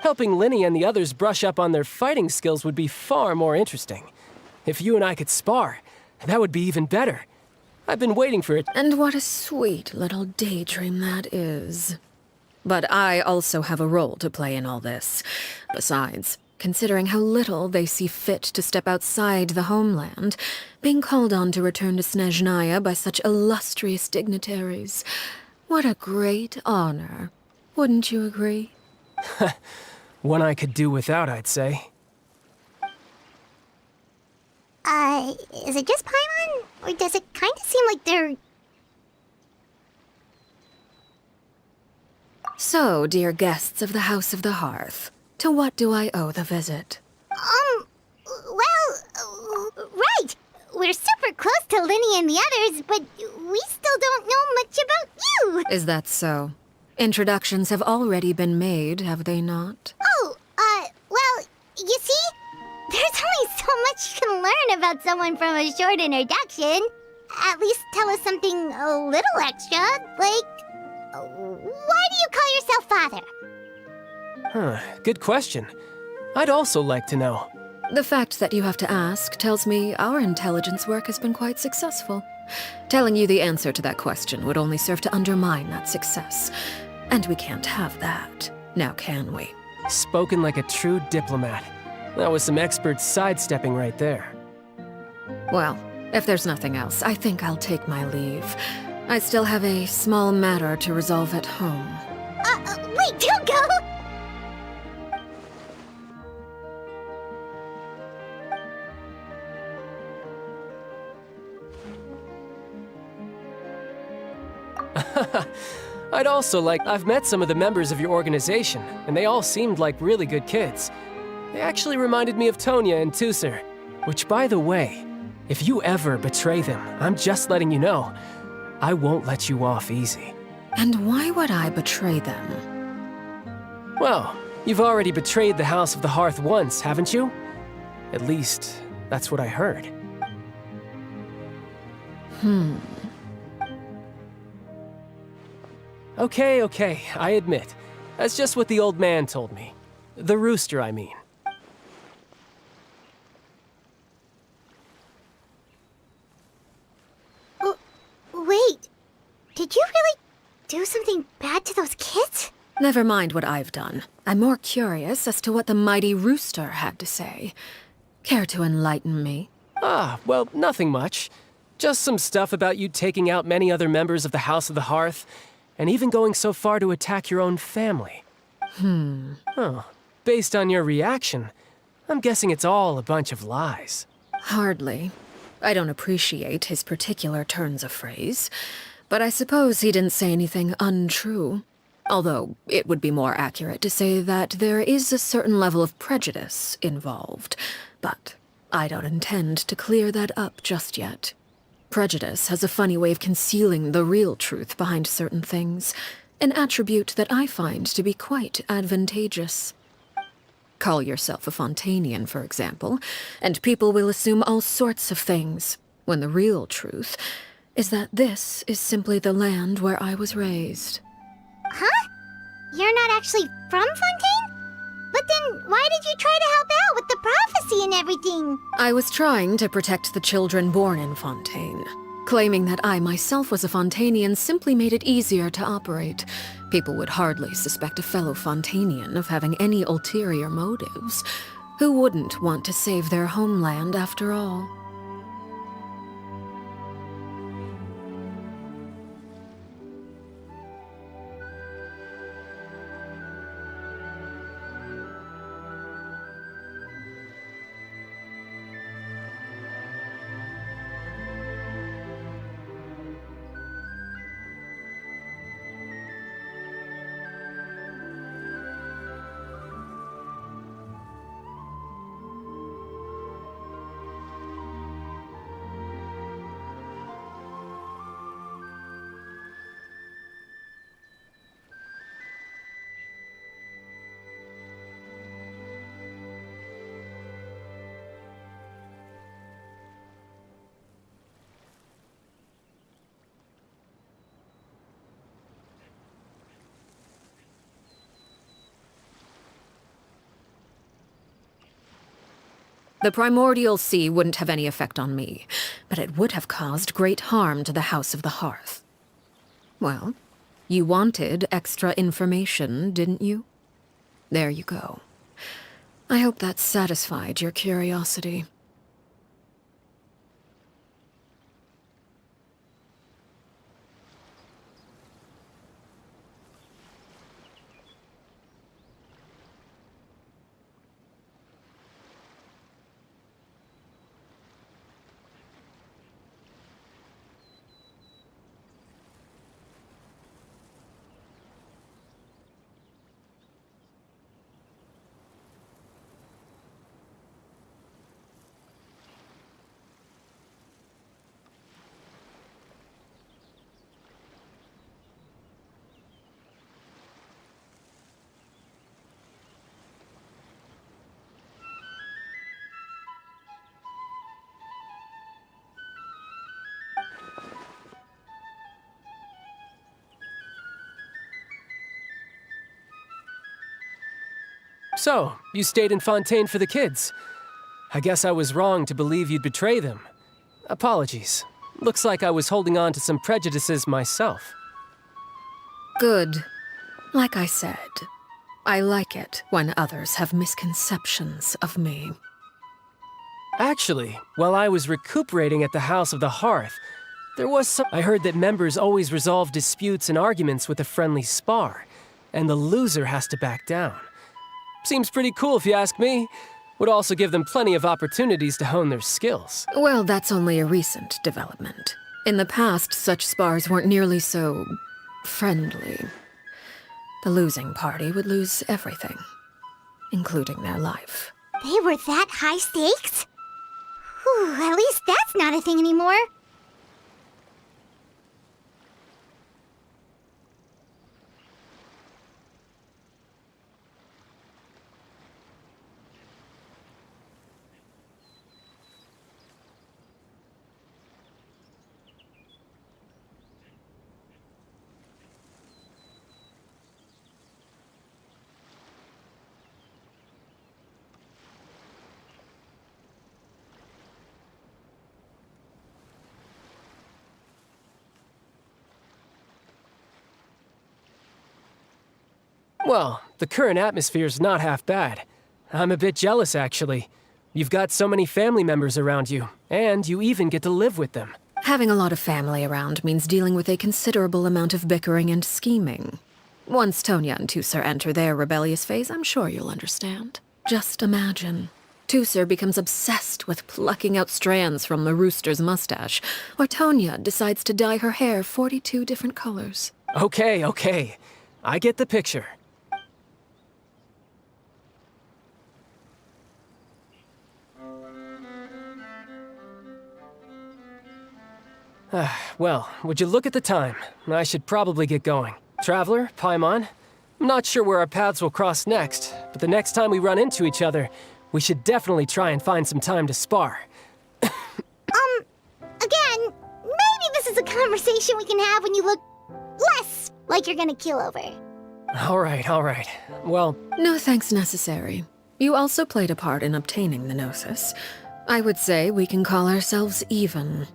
Speaker 14: Helping Linny and the others brush up on their fighting skills would be far more interesting. If you and I could spar, that would be even better. I've been waiting for it.
Speaker 15: And what a sweet little daydream that is. But I also have a role to play in all this. Besides, considering how little they see fit to step outside the homeland, being called on to return to Snezhnaya by such illustrious dignitaries, what a great honor. Wouldn't you agree?
Speaker 14: One I could do without, I'd say.
Speaker 2: Is it just Paimon? Or does it kind of seem like they're...
Speaker 15: So, dear guests of the House of the Hearth, to what do I owe the visit?
Speaker 2: Right! We're super close to Linny and the others, but we still don't know much about you!
Speaker 15: Is that so? Introductions have already been made, have they not?
Speaker 2: Well, you see? There's only so much you can learn about someone from a short introduction. At least tell us something a little extra, like... Why do you call yourself father?
Speaker 14: Good question. I'd also like to know.
Speaker 15: The fact that you have to ask tells me our intelligence work has been quite successful. Telling you the answer to that question would only serve to undermine that success. And we can't have that, now can we?
Speaker 14: Spoken like a true diplomat. That was some expert sidestepping right there.
Speaker 15: Well, if there's nothing else, I think I'll take my leave. I still have a small matter to resolve at home.
Speaker 2: Wait, don't go!
Speaker 14: I'd also like... I've met some of the members of your organization, and they all seemed like really good kids. They actually reminded me of Tonya and Tusser. Which, by the way, if you ever betray them, I'm just letting you know, I won't let you off easy.
Speaker 15: And why would I betray them?
Speaker 14: Well, you've already betrayed the House of the Hearth once, haven't you? At least, that's what I heard. Okay, I admit. That's just what the old man told me. The rooster, I mean.
Speaker 2: Wait, did you really do something bad to those kids?
Speaker 15: Never mind what I've done. I'm more curious as to what the mighty rooster had to say. Care to enlighten me?
Speaker 14: Well, nothing much. Just some stuff about you taking out many other members of the House of the Hearth, and even going so far to attack your own family. Oh, based on your reaction, I'm guessing it's all a bunch of lies.
Speaker 15: Hardly. I don't appreciate his particular turns of phrase, but I suppose he didn't say anything untrue. Although, it would be more accurate to say that there is a certain level of prejudice involved, but I don't intend to clear that up just yet. Prejudice has a funny way of concealing the real truth behind certain things, an attribute that I find to be quite advantageous. Call yourself a Fontainian, for example, and people will assume all sorts of things, when the real truth is that this is simply the land where I was raised.
Speaker 2: Huh? You're not actually from Fontaine? But then, why did you try to help out with the prophecy and everything?
Speaker 15: I was trying to protect the children born in Fontaine. Claiming that I myself was a Fontainian simply made it easier to operate. People would hardly suspect a fellow Fontainian of having any ulterior motives. Who wouldn't want to save their homeland after all? The primordial sea wouldn't have any effect on me, but it would have caused great harm to the House of the Hearth. Well, you wanted extra information, didn't you? There you go. I hope that satisfied your curiosity.
Speaker 14: So, you stayed in Fontaine for the kids. I guess I was wrong to believe you'd betray them. Apologies. Looks like I was holding on to some prejudices myself.
Speaker 15: Good. Like I said, I like it when others have misconceptions of me.
Speaker 14: Actually, while I was recuperating at the House of the Hearth, there was some... I heard that members always resolve disputes and arguments with a friendly spar, and the loser has to back down. Seems pretty cool if you ask me. Would also give them plenty of opportunities to hone their skills.
Speaker 15: Well, that's only a recent development. In the past, such spars weren't nearly so... friendly. The losing party would lose everything, including their life.
Speaker 2: They were that high stakes? Whew, at least that's not a thing anymore.
Speaker 14: Well, the current atmosphere's not half bad. I'm a bit jealous, actually. You've got so many family members around you, and you even get to live with them.
Speaker 15: Having a lot of family around means dealing with a considerable amount of bickering and scheming. Once Tonya and Tusar enter their rebellious phase, I'm sure you'll understand. Just imagine. Tusser becomes obsessed with plucking out strands from the rooster's mustache, or Tonya decides to dye her hair 42 different colors.
Speaker 14: Okay. I get the picture. Well, would you look at the time? I should probably get going. Traveler, Paimon, I'm not sure where our paths will cross next, but the next time we run into each other, we should definitely try and find some time to spar.
Speaker 2: Again, maybe this is a conversation we can have when you look less like you're gonna keel over.
Speaker 14: All right. Well...
Speaker 15: No thanks necessary. You also played a part in obtaining the Gnosis. I would say we can call ourselves even.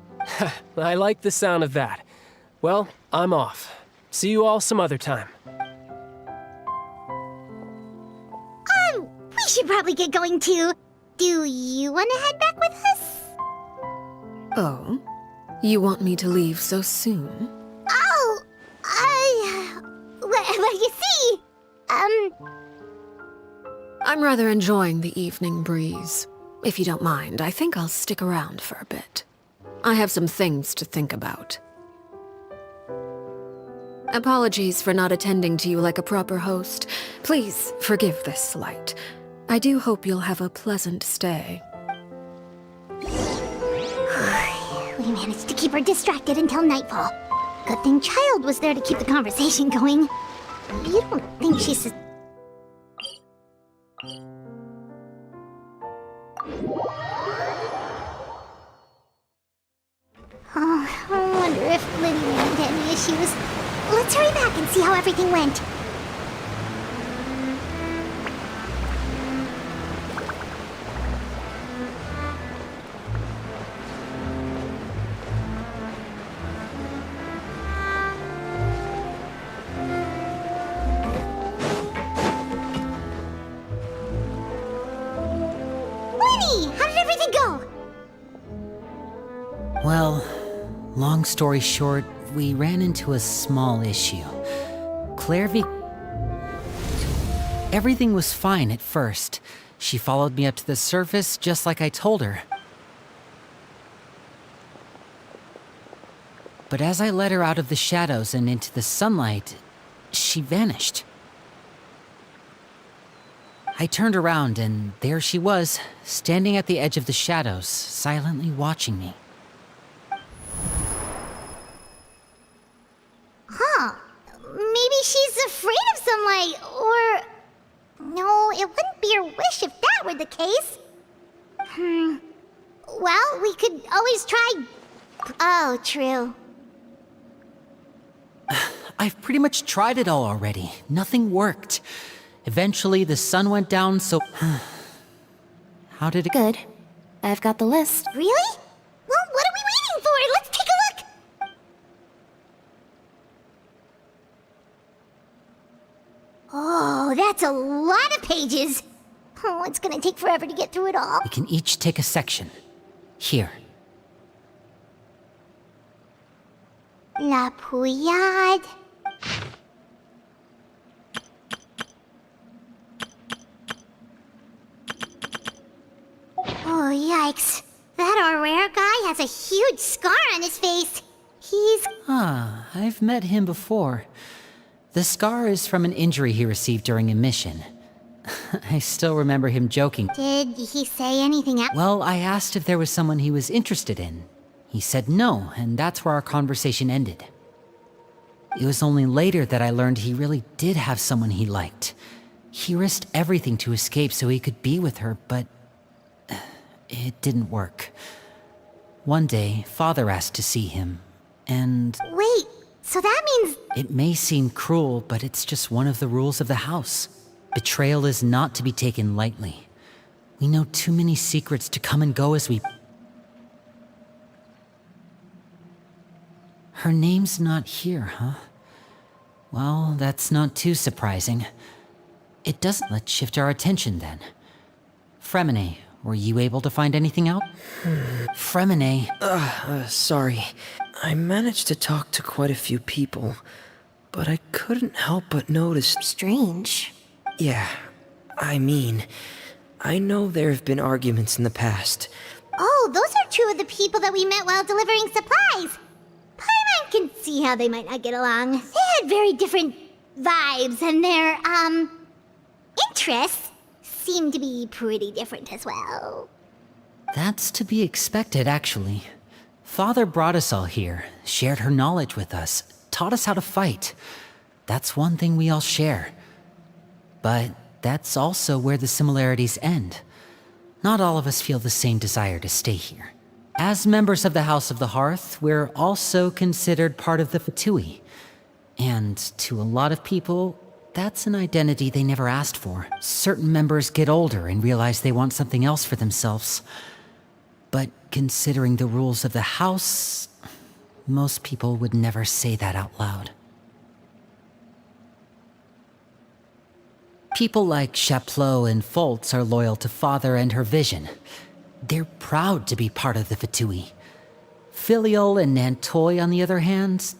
Speaker 14: I like the sound of that. Well, I'm off. See you all some other time.
Speaker 2: We should probably get going too. Do you want to head back with us?
Speaker 15: Oh? You want me to leave so soon?
Speaker 2: Oh, well, you see,
Speaker 15: I'm rather enjoying the evening breeze. If you don't mind, I think I'll stick around for a bit. I have some things to think about. Apologies for not attending to you like a proper host. Please forgive this slight. I do hope you'll have a pleasant stay.
Speaker 2: We managed to keep her distracted until nightfall. Good thing Child was there to keep the conversation going. You don't think she's... Oh, I wonder if Lily ran into any issues. Let's hurry back and see how everything went. Lenny, how did everything go?
Speaker 7: Well, long story short, we ran into a small issue. Everything was fine at first. She followed me up to the surface just like I told her. But as I led her out of the shadows and into the sunlight, she vanished. I turned around and there she was, standing at the edge of the shadows, silently watching me.
Speaker 2: Huh. Maybe she's afraid of sunlight, or... No, it wouldn't be her wish if that were the case. Well, we could always try... Oh, true.
Speaker 7: I've pretty much tried it all already. Nothing worked. Eventually, the sun went down, so... How did it...
Speaker 1: Good. I've got the list.
Speaker 2: Really? Well, what are we waiting for? Let's take a look! Oh, that's a lot of pages. Oh, it's gonna take forever to get through it all.
Speaker 7: We can each take a section. Here.
Speaker 2: La Pouillade. Oh, yikes. That Aurora guy has a huge scar on his face. He's...
Speaker 7: Ah, I've met him before. The scar is from an injury he received during a mission. I still remember him joking.
Speaker 2: Did he say anything else?
Speaker 7: Well, I asked if there was someone he was interested in. He said no, and that's where our conversation ended. It was only later that I learned he really did have someone he liked. He risked everything to escape so he could be with her, but... it didn't work. One day, Father asked to see him, and...
Speaker 2: Wait, so that means...
Speaker 7: It may seem cruel, but it's just one of the rules of the house. Betrayal is not to be taken lightly. We know too many secrets to come and go as we... Her name's not here, huh? Well, that's not too surprising. It doesn't. Let's shift our attention then. Fremine, were you able to find anything out? Fremine...
Speaker 12: Sorry. I managed to talk to quite a few people, but I couldn't help but notice...
Speaker 1: Strange.
Speaker 12: Yeah, I mean, I know there have been arguments in the past.
Speaker 2: Oh, those are two of the people that we met while delivering supplies. Paimon can see how they might not get along. They had very different vibes, and their, interests seem to be pretty different as well.
Speaker 7: That's to be expected, actually. Father brought us all here, shared her knowledge with us, taught us how to fight. That's one thing we all share. But that's also where the similarities end. Not all of us feel the same desire to stay here. As members of the House of the Hearth, we're also considered part of the Fatui. And to a lot of people, that's an identity they never asked for. Certain members get older and realize they want something else for themselves. But considering the rules of the House, most people would never say that out loud. People like Chaplot and Foltz are loyal to Father and her vision. They're proud to be part of the Fatui. Filial and Nantoy, on the other hand,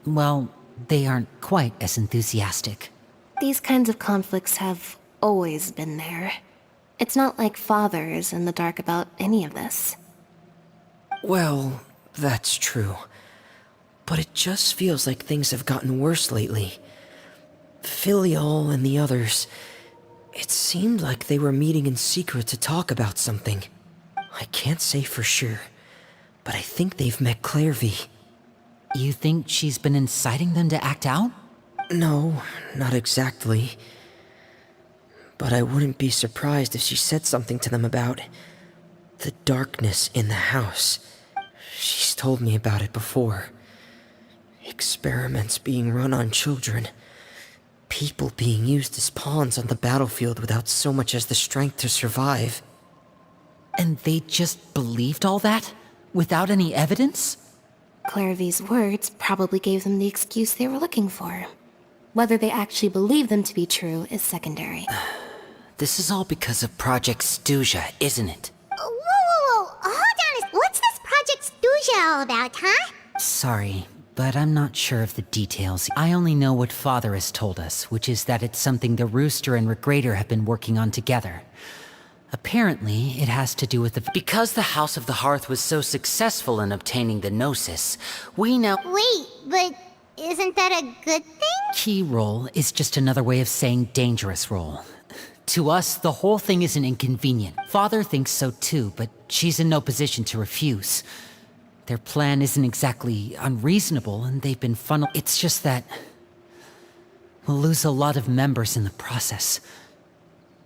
Speaker 7: well, they aren't quite as enthusiastic.
Speaker 11: These kinds of conflicts have always been there. It's not like Father is in the dark about any of this.
Speaker 12: Well, that's true. But it just feels like things have gotten worse lately. Filial and the others, it seemed like they were meeting in secret to talk about something. I can't say for sure, but I think they've met Clairvy.
Speaker 7: You think she's been inciting them to act out?
Speaker 12: No, not exactly. But I wouldn't be surprised if she said something to them about the darkness in the house. She's told me about it before. Experiments being run on children. People being used as pawns on the battlefield without so much as the strength to survive.
Speaker 7: And they just believed all that? Without any evidence?
Speaker 11: Clairvy's words probably gave them the excuse they were looking for. Whether they actually believe them to be true is secondary.
Speaker 7: This is all because of Project Stuja, isn't it?
Speaker 2: Whoa. Hold on. What's this Project Stuja all about, huh?
Speaker 7: Sorry, but I'm not sure of the details. I only know what Father has told us, which is that it's something the Rooster and Regrader have been working on together. Apparently, it has to do with the... Because the House of the Hearth was so successful in obtaining the Gnosis, we now...
Speaker 2: Wait, but isn't that a good thing?
Speaker 7: Key role is just another way of saying dangerous role. To us, the whole thing isn't inconvenient. Father thinks so too, but she's in no position to refuse. Their plan isn't exactly unreasonable, and they've been funneled... It's just that... we'll lose a lot of members in the process.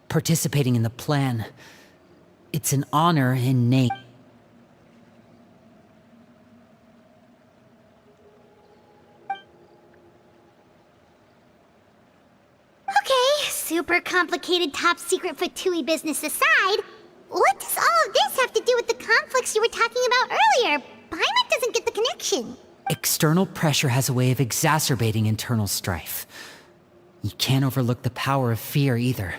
Speaker 7: Participating in the plan, it's an honor in name.
Speaker 2: Okay, super complicated top secret Fatui business aside, what does all of this have to do with the conflicts you were talking about earlier? Paimon doesn't get the connection.
Speaker 7: External pressure has a way of exacerbating internal strife. You can't overlook the power of fear either.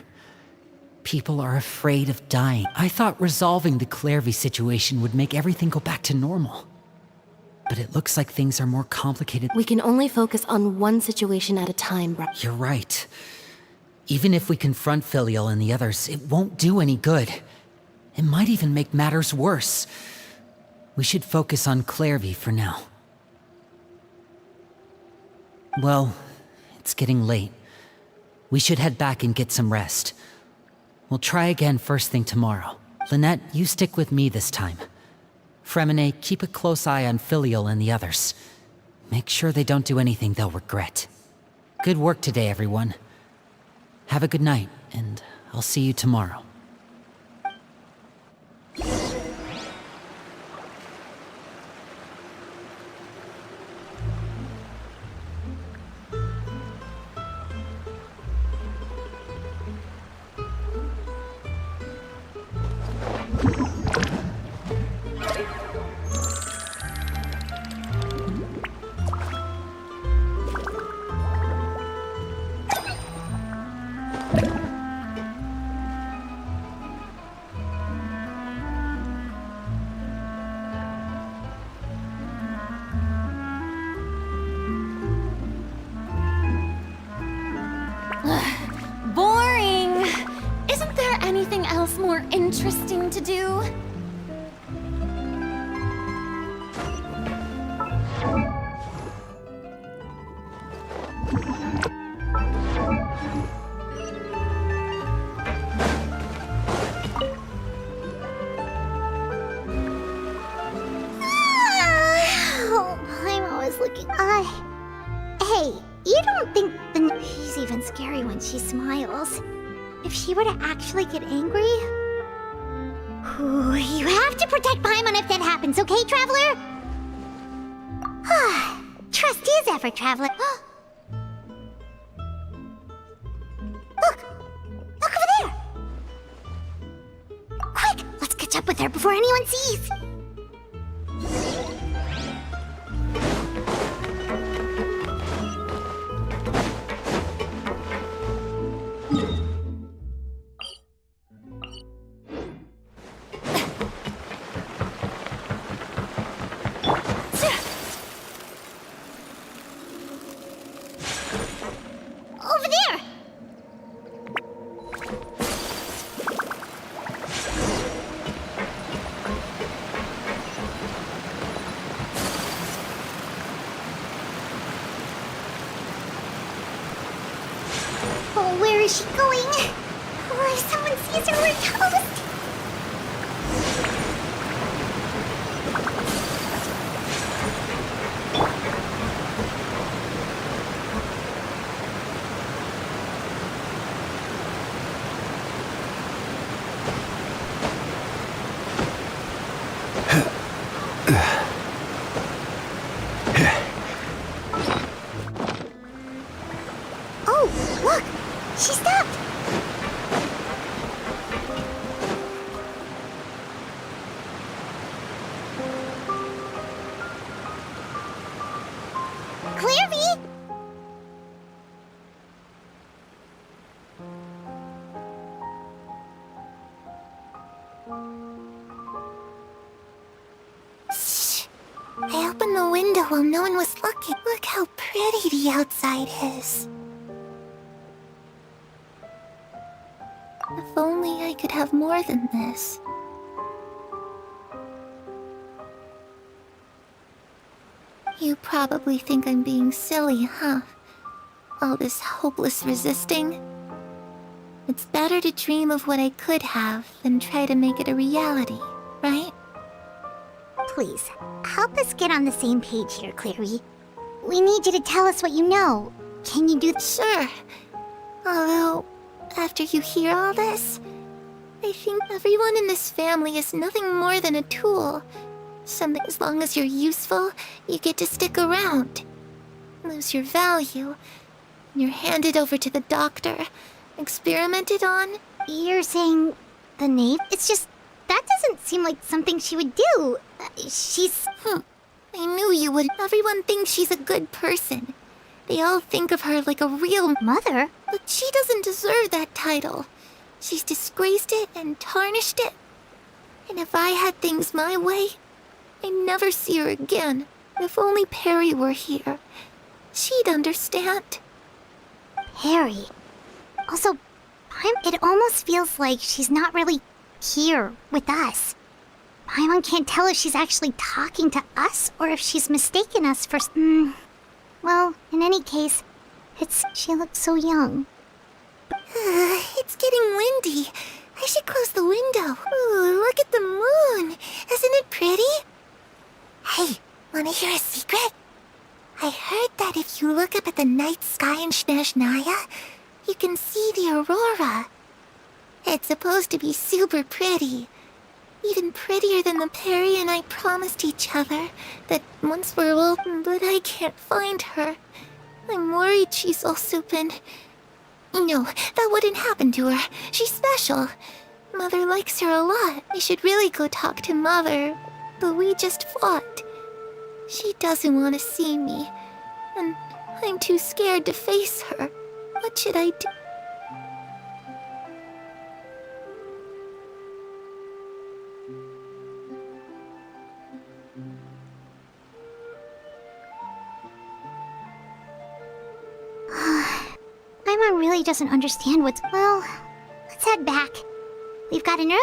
Speaker 7: People are afraid of dying. I thought resolving the Clairvy situation would make everything go back to normal. But it looks like things are more complicated.
Speaker 11: We can only focus on one situation at a time, bro.
Speaker 7: You're right. Even if we confront Filial and the others, it won't do any good. It might even make matters worse. We should focus on Clairvy for now. Well, it's getting late. We should head back and get some rest. We'll try again first thing tomorrow. Lynette, you stick with me this time. Fremine, keep a close eye on Filial and the others. Make sure they don't do anything they'll regret. Good work today, everyone. Have a good night, and I'll see you tomorrow.
Speaker 9: more interesting to do?
Speaker 2: Oh, Paimon is looking. Hey, you don't think she's even scary when she smiles? If she were to actually get angry? Ooh, you have to protect Paimon if that happens, okay, Traveler? Trust is effort, Traveler. Look! Look over there! Quick! Let's catch up with her before anyone sees! Over there! Oh, where is she going? Oh, if someone sees her, we're toast! Oh, look! She stopped! Clairvy!
Speaker 13: Shh. I opened the window while no one was looking. Look how pretty the outside is. If only I could have more than this. You probably think I'm being silly, huh? All this hopeless resisting. It's better to dream of what I could have than try to make it a reality, right?
Speaker 2: Please, help us get on the same page here, Clary. We need you to tell us what you know. Can you do
Speaker 13: Sure. Although, after you hear all this, I think everyone in this family is nothing more than a tool. Something as long as you're useful, you get to stick around. Lose your value. You're handed over to the doctor, experimented on.
Speaker 2: You're saying the knave? It's just, that doesn't seem like something she would do. She's...
Speaker 13: I knew you would. Everyone thinks she's a good person. They all think of her like a real
Speaker 2: mother.
Speaker 13: But she doesn't deserve that title. She's disgraced it and tarnished it. And if I had things my way, I'd never see her again. If only Perry were here, she'd understand.
Speaker 2: Perry. Also, it almost feels like she's not really here with us. Paimon can't tell if she's actually talking to us or if she's mistaken us for... Well, in any case, she looks so young.
Speaker 13: It's getting windy. I should close the window. Ooh, look at the moon. Isn't it pretty? Hey, wanna hear a secret? I heard that if you look up at the night sky in Snezhnaya, you can see the aurora. It's supposed to be super pretty. Even prettier than the Perry and I promised each other that once we're old, but I can't find her. I'm worried she's also been... No, that wouldn't happen to her. She's special. Mother likes her a lot. I should really go talk to Mother, but we just fought. She doesn't want to see me, and I'm too scared to face her. What should I do?
Speaker 2: Paimon really doesn't understand what's... Well, let's head back. We've got an room?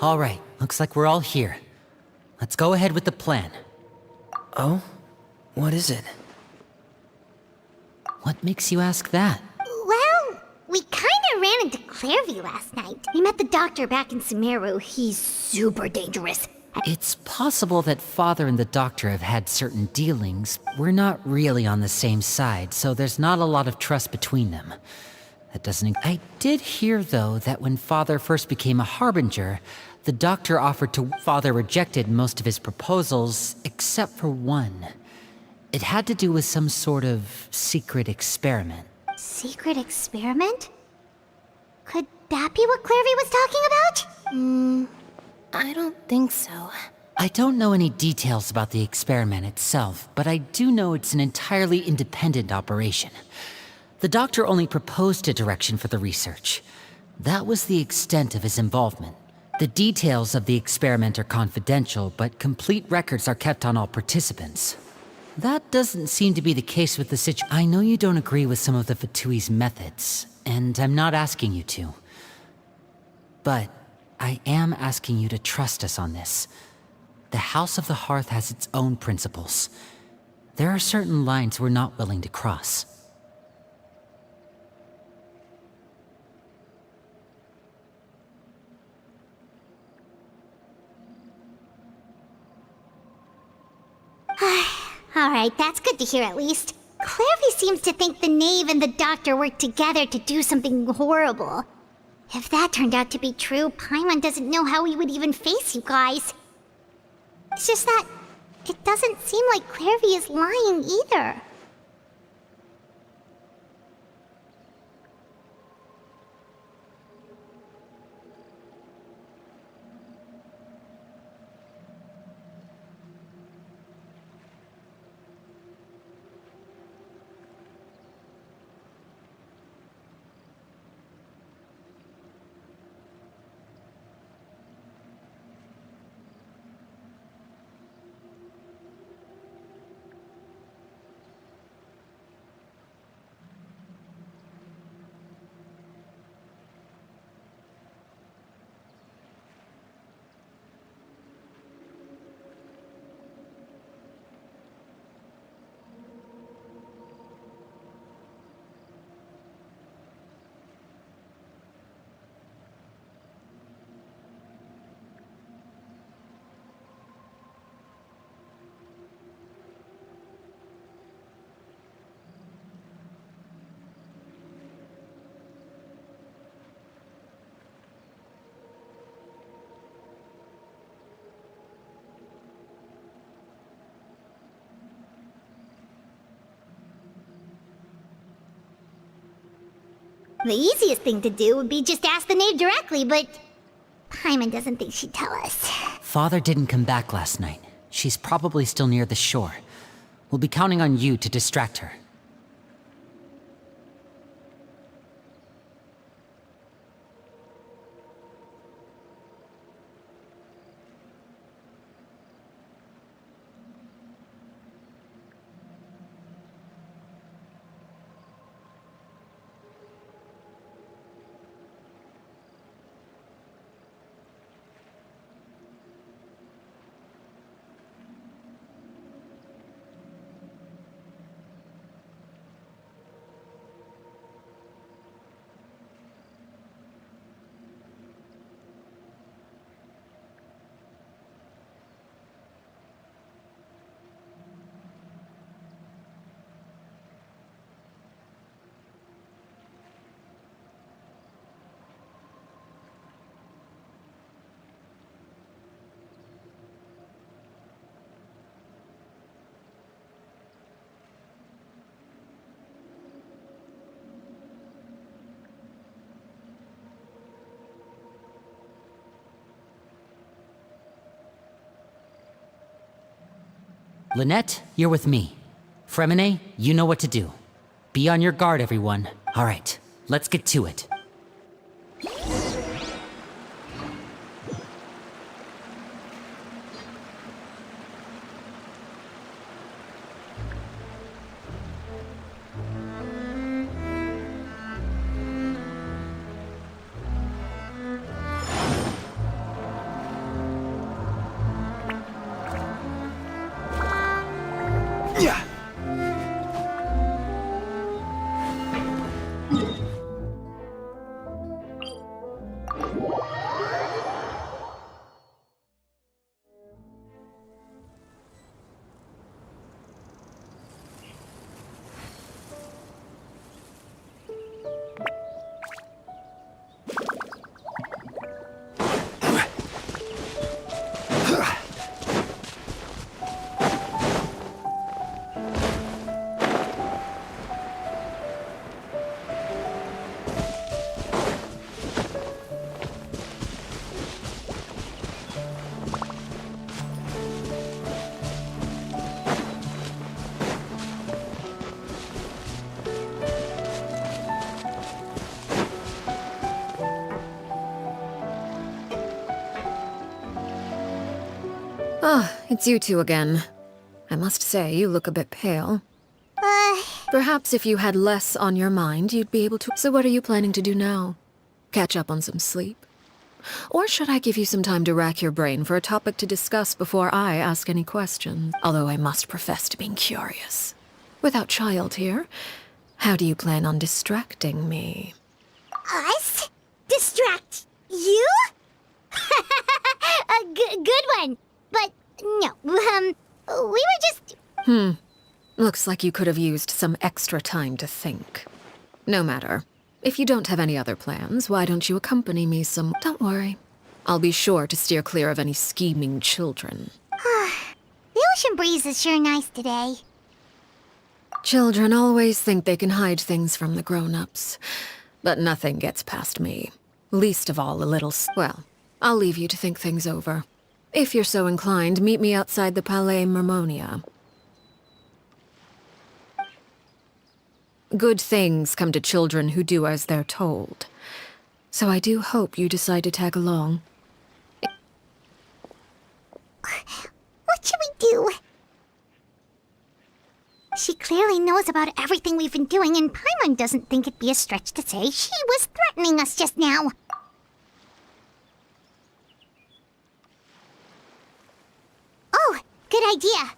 Speaker 7: All right, looks like we're all here. Let's go ahead with the plan.
Speaker 12: Oh? What is it?
Speaker 7: What makes you ask that?
Speaker 2: Well, we kinda ran into Clairvy last night. We met the doctor back in Sumeru. He's super dangerous.
Speaker 7: It's possible that Father and the Doctor have had certain dealings. We're not really on the same side, so there's not a lot of trust between them. That doesn't... I did hear, though, that when Father first became a Harbinger, the Doctor offered to... Father rejected most of his proposals, except for one. It had to do with some sort of secret experiment.
Speaker 2: Secret experiment? Could that be what Clairvy was talking about?
Speaker 11: I don't think so.
Speaker 7: I don't know any details about the experiment itself, but I do know it's an entirely independent operation. The Doctor only proposed a direction for the research. That was the extent of his involvement. The details of the experiment are confidential, but complete records are kept on all participants. That doesn't seem to be the case with the situation. I know you don't agree with some of the Fatui's methods, and I'm not asking you to. But I am asking you to trust us on this. The House of the Hearth has its own principles. There are certain lines we're not willing to cross.
Speaker 2: Alright, that's good to hear at least. Clairvy seems to think the Knave and the Doctor worked together to do something horrible. If that turned out to be true, Paimon doesn't know how he would even face you guys. It's just that it doesn't seem like Clairvy is lying either. The easiest thing to do would be just ask the Knave directly, but Paimon doesn't think she'd tell us.
Speaker 7: Father didn't come back last night. She's probably still near the shore. We'll be counting on you to distract her. Lynette, you're with me. Fremine, you know what to do. Be on your guard, everyone. All right, let's get to it.
Speaker 15: Ah, it's you two again. I must say, you look a bit pale. Perhaps if you had less on your mind, you'd be able to... So what are you planning to do now? Catch up on some sleep? Or should I give you some time to rack your brain for a topic to discuss before I ask any questions? Although I must profess to being curious. Without child here, how do you plan on distracting me?
Speaker 2: Us? Distract you? A good one. But no, we were just...
Speaker 15: Looks like you could have used some extra time to think. No matter. If you don't have any other plans, why don't you accompany me some... Don't worry. I'll be sure to steer clear of any scheming children.
Speaker 2: The ocean breeze is sure nice today.
Speaker 15: Children always think they can hide things from the grown-ups. But nothing gets past me. Least of all a little... Well, I'll leave you to think things over. If you're so inclined, meet me outside the Palais Mermonia. Good things come to children who do as they're told. So I do hope you decide to tag along.
Speaker 2: What should we do? She clearly knows about everything we've been doing, and Paimon doesn't think it'd be a stretch to say she was threatening us just now. Oh, good idea.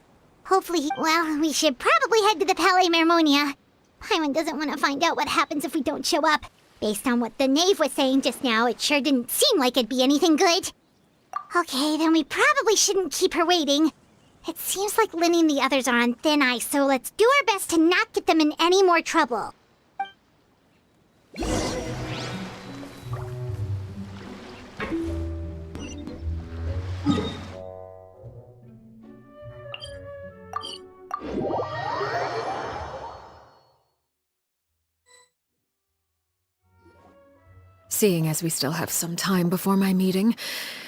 Speaker 2: Hopefully, well, we should probably head to the Palais Mermonia. Paimon doesn't want to find out what happens if we don't show up. Based on what the knave was saying just now, it sure didn't seem like it'd be anything good. Okay, then we probably shouldn't keep her waiting. It seems like Linny and the others are on thin ice, so let's do our best to not get them in any more trouble.
Speaker 15: Seeing as we still have some time before my meeting,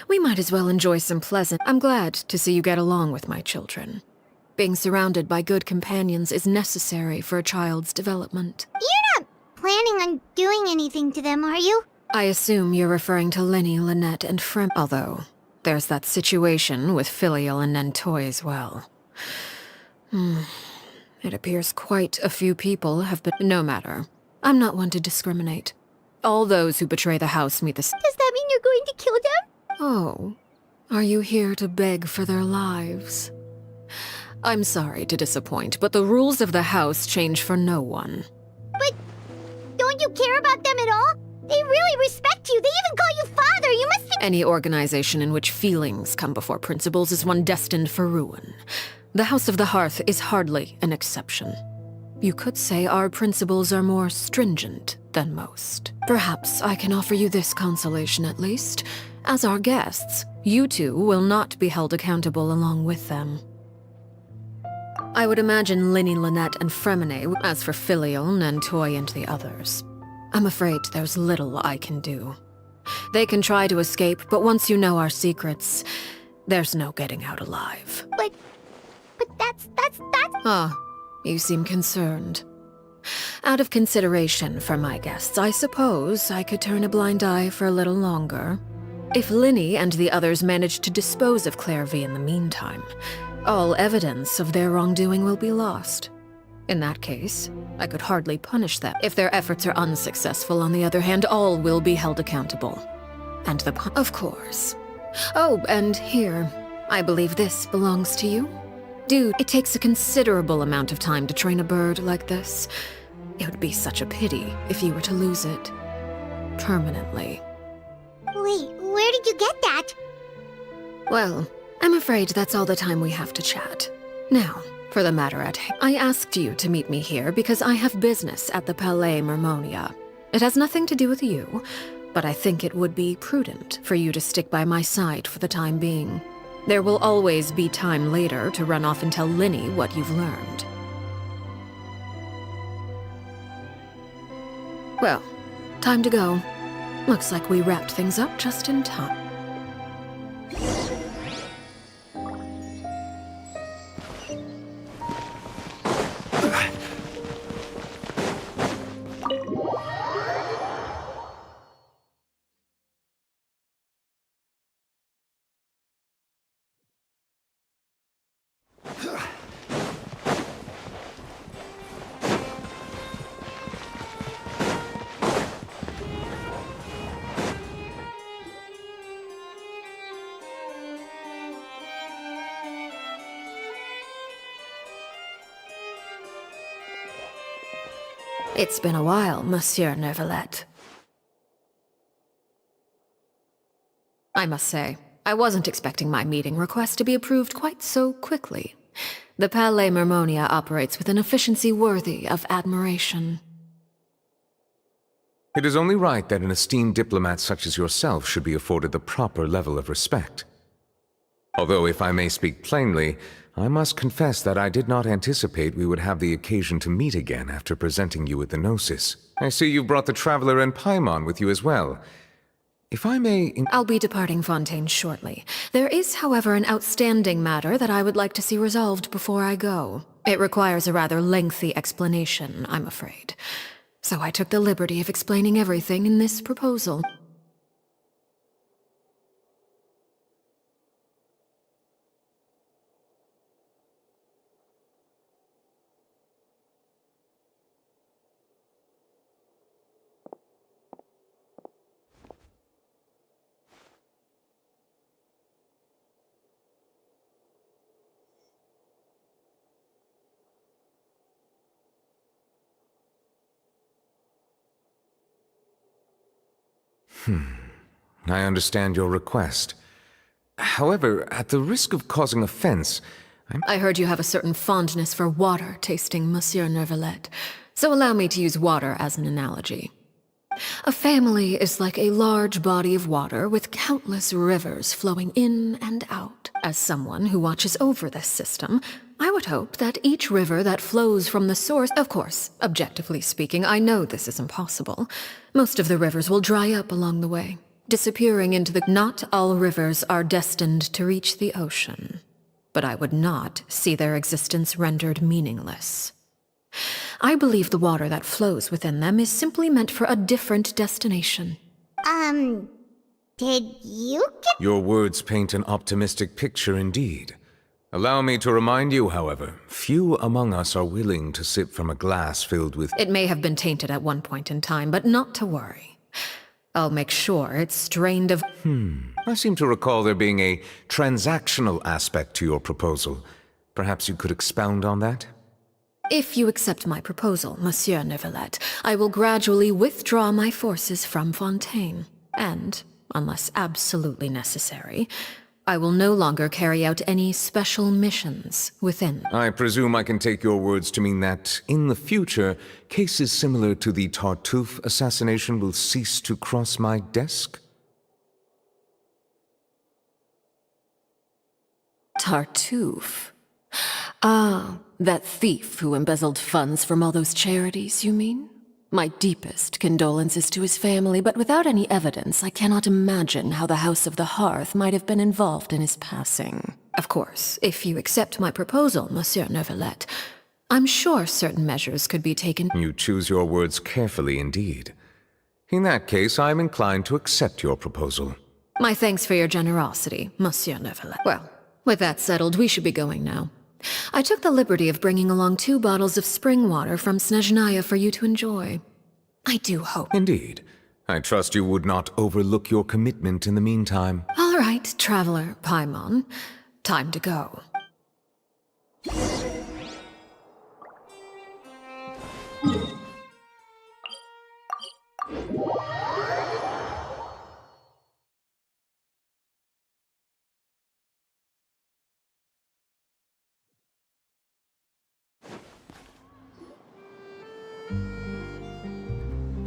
Speaker 15: we might as well enjoy some pleasant... I'm glad to see you get along with my children. Being surrounded by good companions is necessary for a child's development.
Speaker 2: You're not planning on doing anything to them, are you?
Speaker 15: I assume you're referring to Linny, Lynette, and Frem... Although, there's that situation with Filial and Nentoy as well. It appears quite a few people have been... No matter. I'm not one to discriminate. All those who betray the house meet the...
Speaker 2: Does that mean you're going to kill them?
Speaker 15: Oh, are you here to beg for their lives? I'm sorry to disappoint, but the rules of the house change for no one.
Speaker 2: But don't you care about them at all? They really respect you. They even call you father. You must be...
Speaker 15: Any organization in which feelings come before principles is one destined for ruin. The House of the Hearth is hardly an exception. You could say our principles are more stringent than most. Perhaps I can offer you this consolation at least. As our guests, you two will not be held accountable along with them. I would imagine Linny, Lynette, and Fremine. As for Filial, Nentoy, and the others, I'm afraid there's little I can do. They can try to escape, but once you know our secrets, there's no getting out alive.
Speaker 2: But that's...
Speaker 15: Ah, you seem concerned. Out of consideration for my guests, I suppose I could turn a blind eye for a little longer. If Linny and the others manage to dispose of Clairvy in the meantime, all evidence of their wrongdoing will be lost. In that case, I could hardly punish them. If their efforts are unsuccessful, on the other hand, all will be held accountable. And of course. Oh, and here, I believe this belongs to you. Dude, it takes a considerable amount of time to train a bird like this. It would be such a pity if you were to lose it. Permanently.
Speaker 2: Wait, where did you get that?
Speaker 15: Well, I'm afraid that's all the time we have to chat. Now, for the matter at hand. I asked you to meet me here because I have business at the Palais Mermonia. It has nothing to do with you, but I think it would be prudent for you to stick by my side for the time being. There will always be time later to run off and tell Linny what you've learned. Well, time to go. Looks like we wrapped things up just in time. It's been a while, Monsieur Neuvillette. I must say, I wasn't expecting my meeting request to be approved quite so quickly. The Palais Mermonia operates with an efficiency worthy of admiration.
Speaker 16: It is only right that an esteemed diplomat such as yourself should be afforded the proper level of respect. Although, if I may speak plainly, I must confess that I did not anticipate we would have the occasion to meet again after presenting you with the Gnosis. I see you've brought the Traveler and Paimon with you as well. If I may...
Speaker 15: I'll be departing Fontaine shortly. There is, however, an outstanding matter that I would like to see resolved before I go. It requires a rather lengthy explanation, I'm afraid. So I took the liberty of explaining everything in this proposal.
Speaker 16: I understand your request. However, at the risk of causing offense,
Speaker 15: I heard you have a certain fondness for water tasting, Monsieur Neuvillette, so allow me to use water as an analogy. A family is like a large body of water with countless rivers flowing in and out. As someone who watches over this system, I would hope that each river that flows from the source... Of course, objectively speaking, I know this is impossible. Most of the rivers will dry up along the way, disappearing into the... Not all rivers are destined to reach the ocean, but I would not see their existence rendered meaningless. I believe the water that flows within them is simply meant for a different destination.
Speaker 2: Did you get...
Speaker 16: Your words paint an optimistic picture indeed. Allow me to remind you, however, few among us are willing to sip from a glass filled with...
Speaker 15: It may have been tainted at one point in time, but not to worry. I'll make sure it's drained of...
Speaker 16: I seem to recall there being a transactional aspect to your proposal. Perhaps you could expound on that?
Speaker 15: If you accept my proposal, Monsieur Neuvillette, I will gradually withdraw my forces from Fontaine. And, unless absolutely necessary, I will no longer carry out any special missions within.
Speaker 16: I presume I can take your words to mean that, in the future, cases similar to the Tartuffe assassination will cease to cross my desk?
Speaker 15: Tartuffe? Ah, that thief who embezzled funds from all those charities, you mean? My deepest condolences to his family, but without any evidence, I cannot imagine how the House of the Hearth might have been involved in his passing. Of course, if you accept my proposal, Monsieur Neuvillette, I'm sure certain measures could be taken.
Speaker 16: You choose your words carefully indeed. In that case, I am inclined to accept your proposal.
Speaker 15: My thanks for your generosity, Monsieur Neuvillette. Well, with that settled, we should be going now. I took the liberty of bringing along 2 bottles of spring water from Snezhnaya for you to enjoy. I do hope...
Speaker 16: Indeed. I trust you would not overlook your commitment in the meantime.
Speaker 15: All right, Traveler Paimon. Time to go.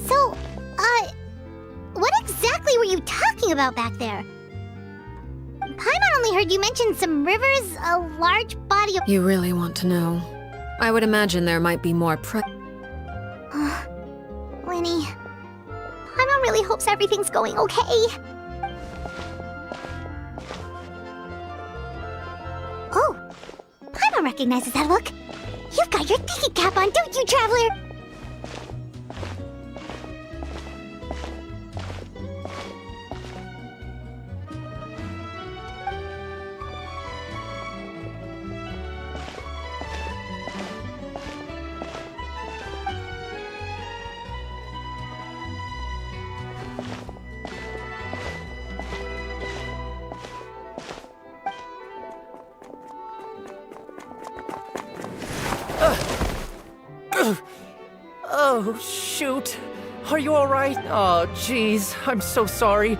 Speaker 2: So, what exactly were you talking about back there? Paimon only heard you mention some rivers, a large body of...
Speaker 15: You really want to know? I would imagine there might be more
Speaker 2: Winnie, Paimon really hopes everything's going okay. Oh, Paimon recognizes that look. You've got your thinking cap on, don't you, Traveler?
Speaker 17: Oh, shoot. Are you alright? Oh, jeez. I'm so sorry.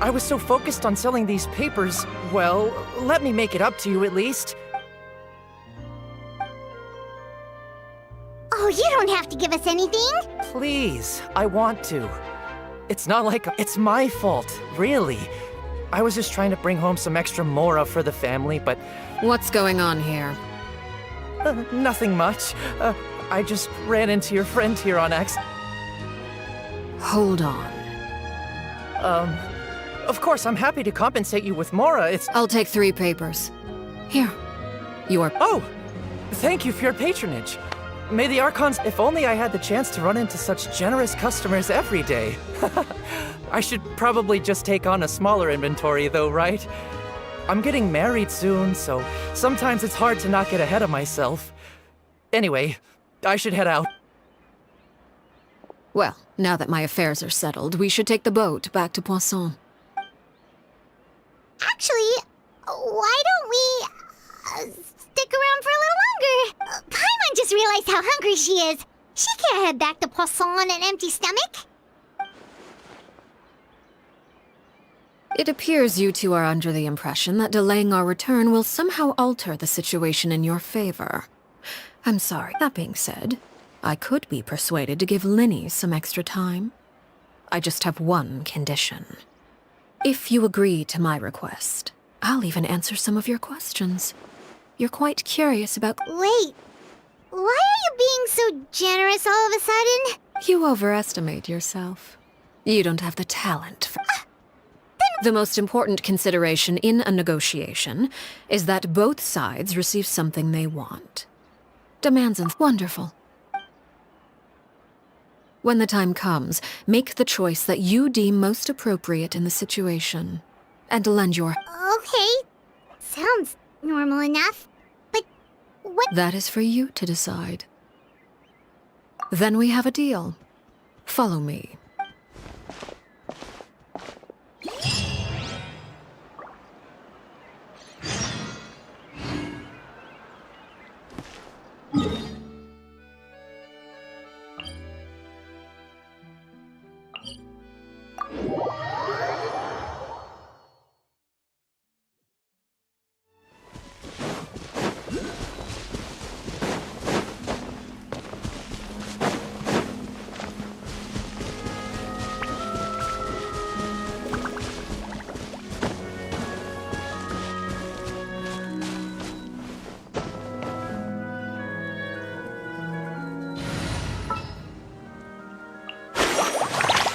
Speaker 17: I was so focused on selling these papers. Well, let me make it up to you at least.
Speaker 2: Oh, you don't have to give us anything.
Speaker 17: Please, I want to. It's not like it's my fault, really. I was just trying to bring home some extra mora for the family, but...
Speaker 15: What's going on here?
Speaker 17: Nothing much. I just ran into your friend here on X.
Speaker 15: Hold on.
Speaker 17: Of course, I'm happy to compensate you with mora.
Speaker 15: I'll take 3 papers. Here.
Speaker 17: Oh! Thank you for your patronage. May the Archons... If only I had the chance to run into such generous customers every day. I should probably just take on a smaller inventory, though, right? I'm getting married soon, so sometimes it's hard to not get ahead of myself. Anyway, I should head out.
Speaker 15: Well, now that my affairs are settled, we should take the boat back to Poisson.
Speaker 2: Actually, why don't we stick around for a little longer? Paimon just realized how hungry she is. She can't head back to Poisson on an empty stomach.
Speaker 15: It appears you two are under the impression that delaying our return will somehow alter the situation in your favor. I'm sorry. That being said, I could be persuaded to give Linny some extra time. I just have one condition. If you agree to my request, I'll even answer some of your questions. You're quite curious about...
Speaker 2: Wait, why are you being so generous all of a sudden?
Speaker 15: You overestimate yourself. You don't have the talent for... The most important consideration in a negotiation is that both sides receive something they want. Demands and wonderful. When the time comes, make the choice that you deem most appropriate in the situation, and lend your...
Speaker 2: Okay, sounds normal enough, but what...
Speaker 15: That is for you to decide. Then we have a deal. Follow me.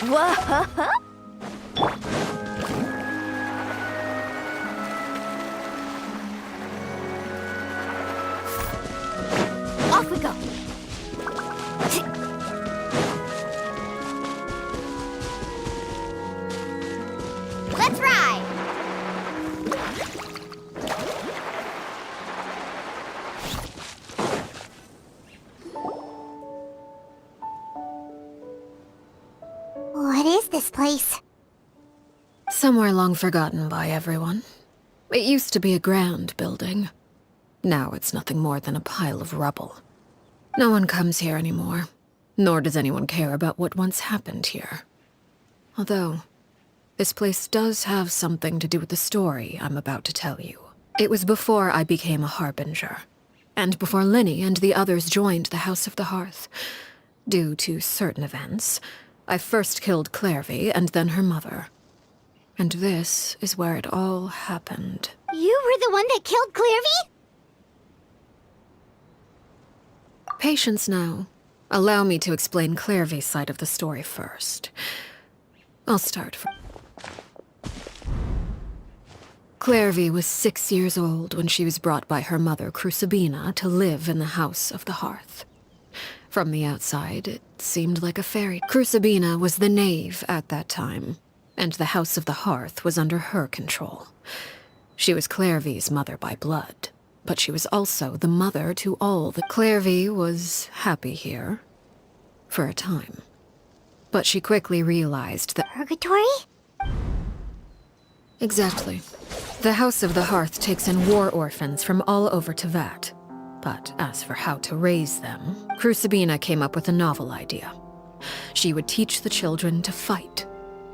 Speaker 1: Whoa! Off we go!
Speaker 2: Let's ride! What is this place?
Speaker 15: Somewhere long forgotten by everyone. It used to be a grand building. Now it's nothing more than a pile of rubble. No one comes here anymore, nor does anyone care about what once happened here. Although, this place does have something to do with the story I'm about to tell you. It was before I became a Harbinger, and before Linny and the others joined the House of the Hearth. Due to certain events, I first killed Clairvy and then her mother. And this is where it all happened.
Speaker 2: You were the one that killed Clairvy?
Speaker 15: Patience now. Allow me to explain Clairvy's side of the story first. I'll start from... Clairvy was 6 years old when she was brought by her mother, Crucibina, to live in the House of the Hearth. From the outside, it seemed like a fairy. Crucibina was the knave at that time, and the House of the Hearth was under her control. She was Clairvy's mother by blood, but she was also the mother to all the... Clairvy was happy here, for a time. But she quickly realized that...
Speaker 2: Purgatory?
Speaker 15: Exactly. The House of the Hearth takes in war orphans from all over Teyvat. But as for how to raise them, Crucibina came up with a novel idea. She would teach the children to fight,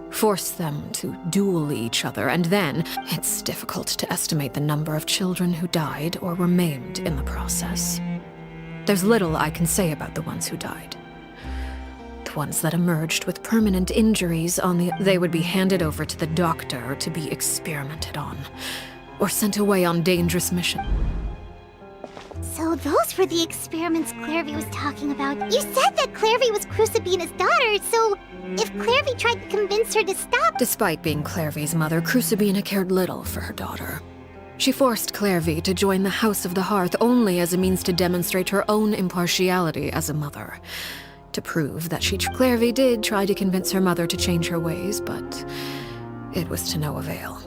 Speaker 15: force them to duel each other, and then, it's difficult to estimate the number of children who died or were maimed in the process. There's little I can say about the ones who died. The ones that emerged with permanent injuries they would be handed over to the doctor to be experimented on, or sent away on dangerous missions.
Speaker 2: So those were the experiments Clairvy was talking about. You said that Clairvy was Crucibina's daughter, so if Clairvy tried to convince her to stop...
Speaker 15: Despite being Clairvy's mother, Crucibina cared little for her daughter. She forced Clairvy to join the House of the Hearth only as a means to demonstrate her own impartiality as a mother. To prove that Clairvy did try to convince her mother to change her ways, but it was to no avail.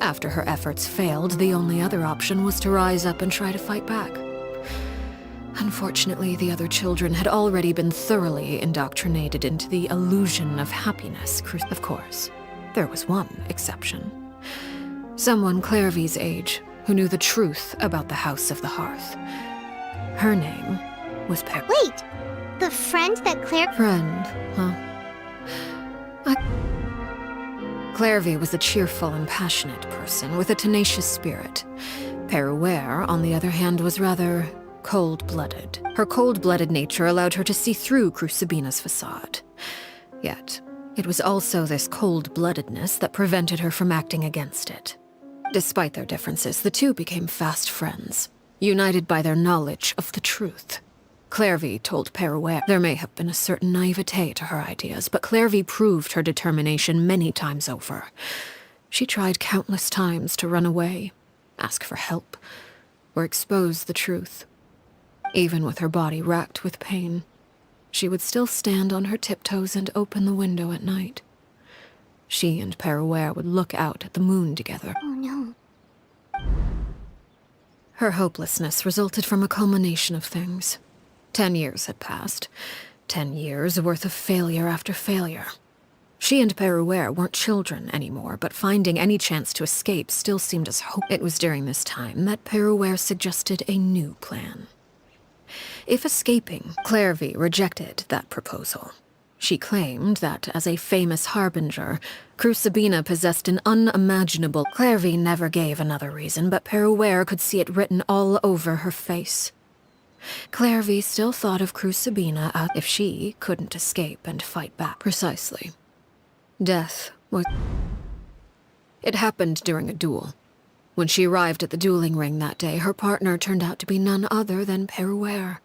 Speaker 15: After her efforts failed, the only other option was to rise up and try to fight back. Unfortunately, the other children had already been thoroughly indoctrinated into the illusion of happiness. Of course, there was one exception. Someone Clairvy's age, who knew the truth about the House of the Hearth. Her name was
Speaker 2: Wait! The friend that Claire...
Speaker 15: Friend, huh? Clairvy was a cheerful and passionate person with a tenacious spirit. Peruere, on the other hand, was rather cold-blooded. Her cold-blooded nature allowed her to see through Crucibina's facade. Yet, it was also this cold-bloodedness that prevented her from acting against it. Despite their differences, the two became fast friends, united by their knowledge of the truth. Clairvy told Peruere there may have been a certain naivete to her ideas, but Clairvy proved her determination many times over. She tried countless times to run away, ask for help, or expose the truth. Even with her body racked with pain, she would still stand on her tiptoes and open the window at night. She and Peruere would look out at the moon together.
Speaker 2: Oh no.
Speaker 15: Her hopelessness resulted from a culmination of things. 10 years had passed. 10 years worth of failure after failure. She and Peruere weren't children anymore, but finding any chance to escape still seemed as hope. It was during this time that Peruere suggested a new plan. If escaping, Clairvy rejected that proposal. She claimed that, as a famous harbinger, Crucibina possessed an unimaginable... Clairvy never gave another reason, but Peruere could see it written all over her face. Clairvy still thought of Crucibina as if she couldn't escape and fight back. Precisely. Death was... It happened during a duel. When she arrived at the dueling ring that day, her partner turned out to be none other than Peruere.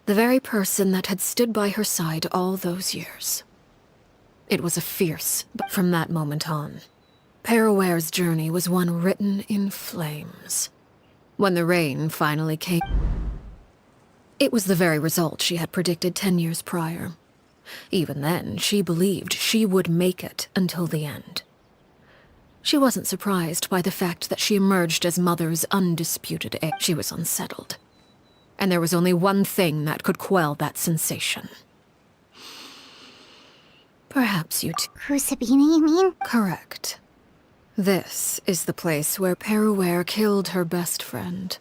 Speaker 15: The very person that had stood by her side all those years. It was a fierce, but from that moment on, Peruere's journey was one written in flames. When the rain finally came... It was the very result she had predicted 10 years prior. Even then, she believed she would make it until the end. She wasn't surprised by the fact that she emerged as Mother's undisputed heir. She was unsettled. And there was only one thing that could quell that sensation. Perhaps you too.
Speaker 2: Crucibina, you mean?
Speaker 15: Correct. This is the place where Peruere killed her best friend.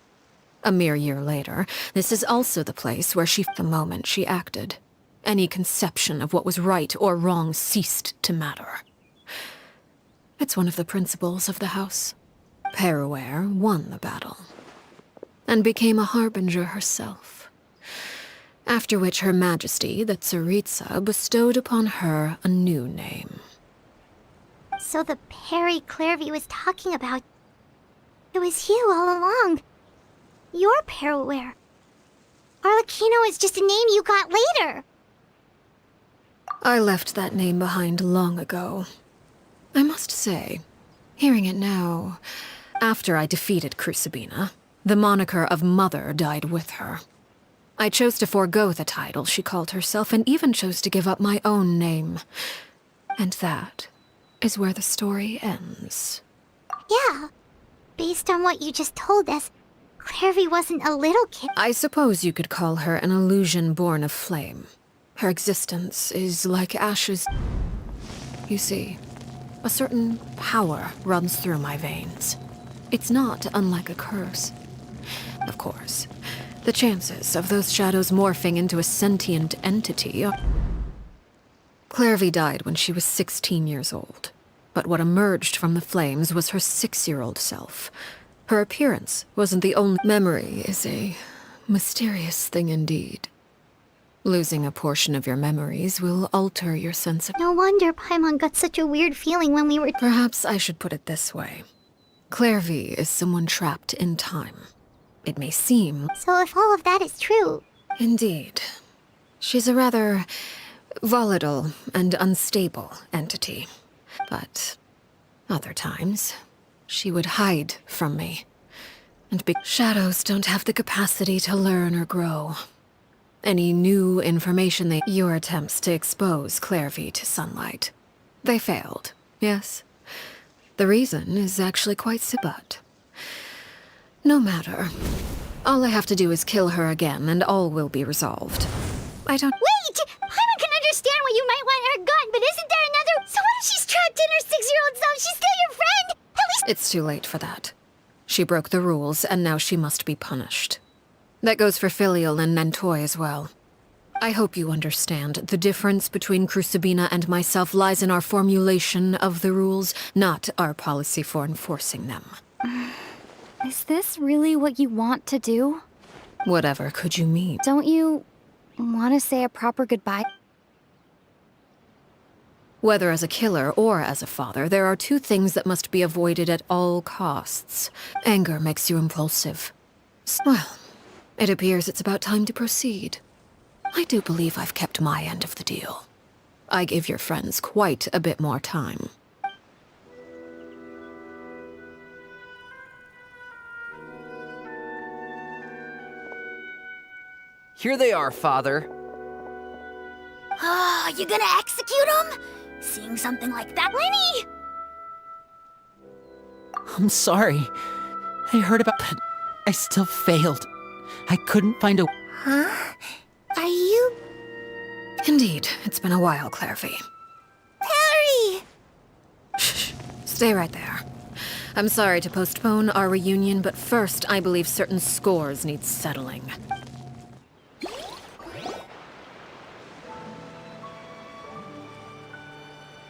Speaker 15: A mere year later, this is also the place where the moment she acted, any conception of what was right or wrong ceased to matter. It's one of the principles of the house. Peruere won the battle, and became a harbinger herself. After which Her Majesty, the Tsaritsa, bestowed upon her a new name.
Speaker 2: So the Perry Clairvy was talking about... It was you all along. You're Peruere. Arlecchino is just a name you got later.
Speaker 15: I left that name behind long ago. I must say, hearing it now, after I defeated Crucibina, the moniker of Mother died with her. I chose to forego the title she called herself, and even chose to give up my own name. And that is where the story ends.
Speaker 2: Yeah. Based on what you just told us, Clairvy wasn't a little kid.
Speaker 15: I suppose you could call her an illusion born of flame. Her existence is like ashes. You see, a certain power runs through my veins. It's not unlike a curse. Of course, the chances of those shadows morphing into a sentient entity are... Clairvy died when she was 16 years old, but what emerged from the flames was her 6-year-old self. Her appearance wasn't the only... Memory is a mysterious thing indeed. Losing a portion of your memories will alter your sense of...
Speaker 2: No wonder Paimon got such a weird feeling when we were...
Speaker 15: Perhaps I should put it this way. Clairvy is someone trapped in time. It may seem...
Speaker 2: So if all of that is true...
Speaker 15: Indeed. She's a rather volatile and unstable entity. But other times, she would hide from me. And shadows don't have the capacity to learn or grow. Any new information your attempts to expose Clairvy to sunlight. They failed, yes. The reason is actually quite simple. But no matter. All I have to do is kill her again, and all will be resolved. I don't...
Speaker 2: Wait! Paimon can understand why you might want her gone, but isn't there another... So what if she's trapped in her 6-year-old self? She's still your friend! At least...
Speaker 15: It's too late for that. She broke the rules, and now she must be punished. That goes for Filial and Nantoy as well. I hope you understand. The difference between Crucibina and myself lies in our formulation of the rules, not our policy for enforcing them.
Speaker 1: Is this really what you want to do?
Speaker 15: Whatever could you mean?
Speaker 1: Don't you want to say a proper goodbye?
Speaker 15: Whether as a killer or as a father, there are two things that must be avoided at all costs. Anger makes you impulsive. Well, it appears it's about time to proceed. I do believe I've kept my end of the deal. I give your friends quite a bit more time.
Speaker 8: Here they are, Father.
Speaker 9: Ah, you gonna execute him? Seeing something like that, Lenny?
Speaker 7: I'm sorry. I heard about but I still failed. I couldn't find a...
Speaker 13: Huh? Are you...
Speaker 15: Indeed, it's been a while, Clairvy.
Speaker 13: Harry!
Speaker 15: Shh, stay right there. I'm sorry to postpone our reunion, but first I believe certain scores need settling.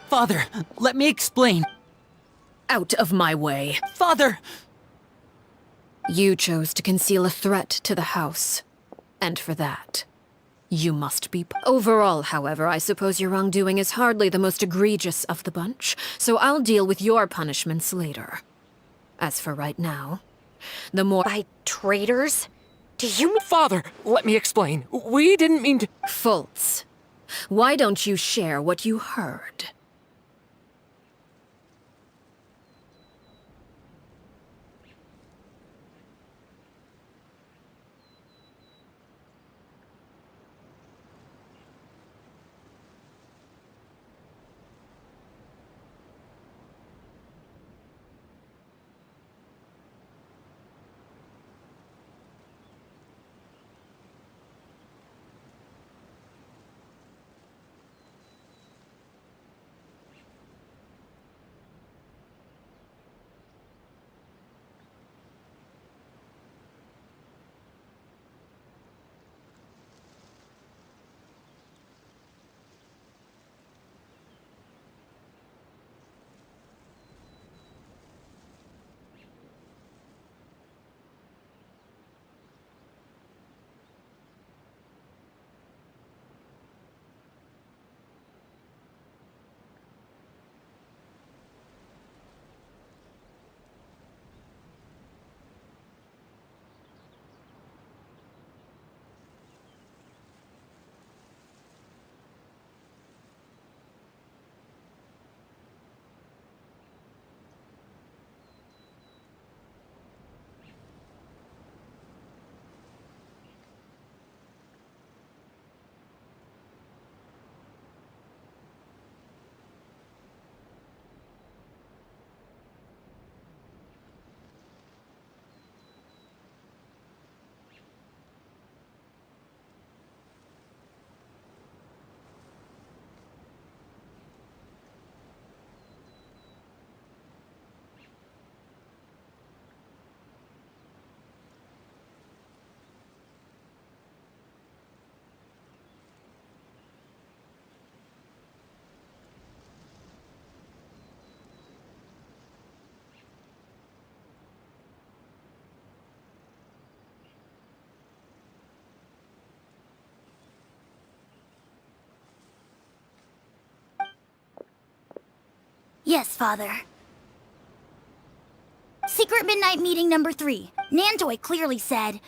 Speaker 7: Father, let me explain.
Speaker 15: Out of my way.
Speaker 7: Father!
Speaker 15: You chose to conceal a threat to the house. And for that, you must be... Overall, however, I suppose your wrongdoing is hardly the most egregious of the bunch, so I'll deal with your punishments later. As for right now, the more...
Speaker 1: By traitors? Do you...
Speaker 5: Father, let me explain. We didn't mean to...
Speaker 15: Fultz, why don't you share what you heard?
Speaker 9: Yes, Father. Secret Midnight Meeting number 3. Nantoy clearly said,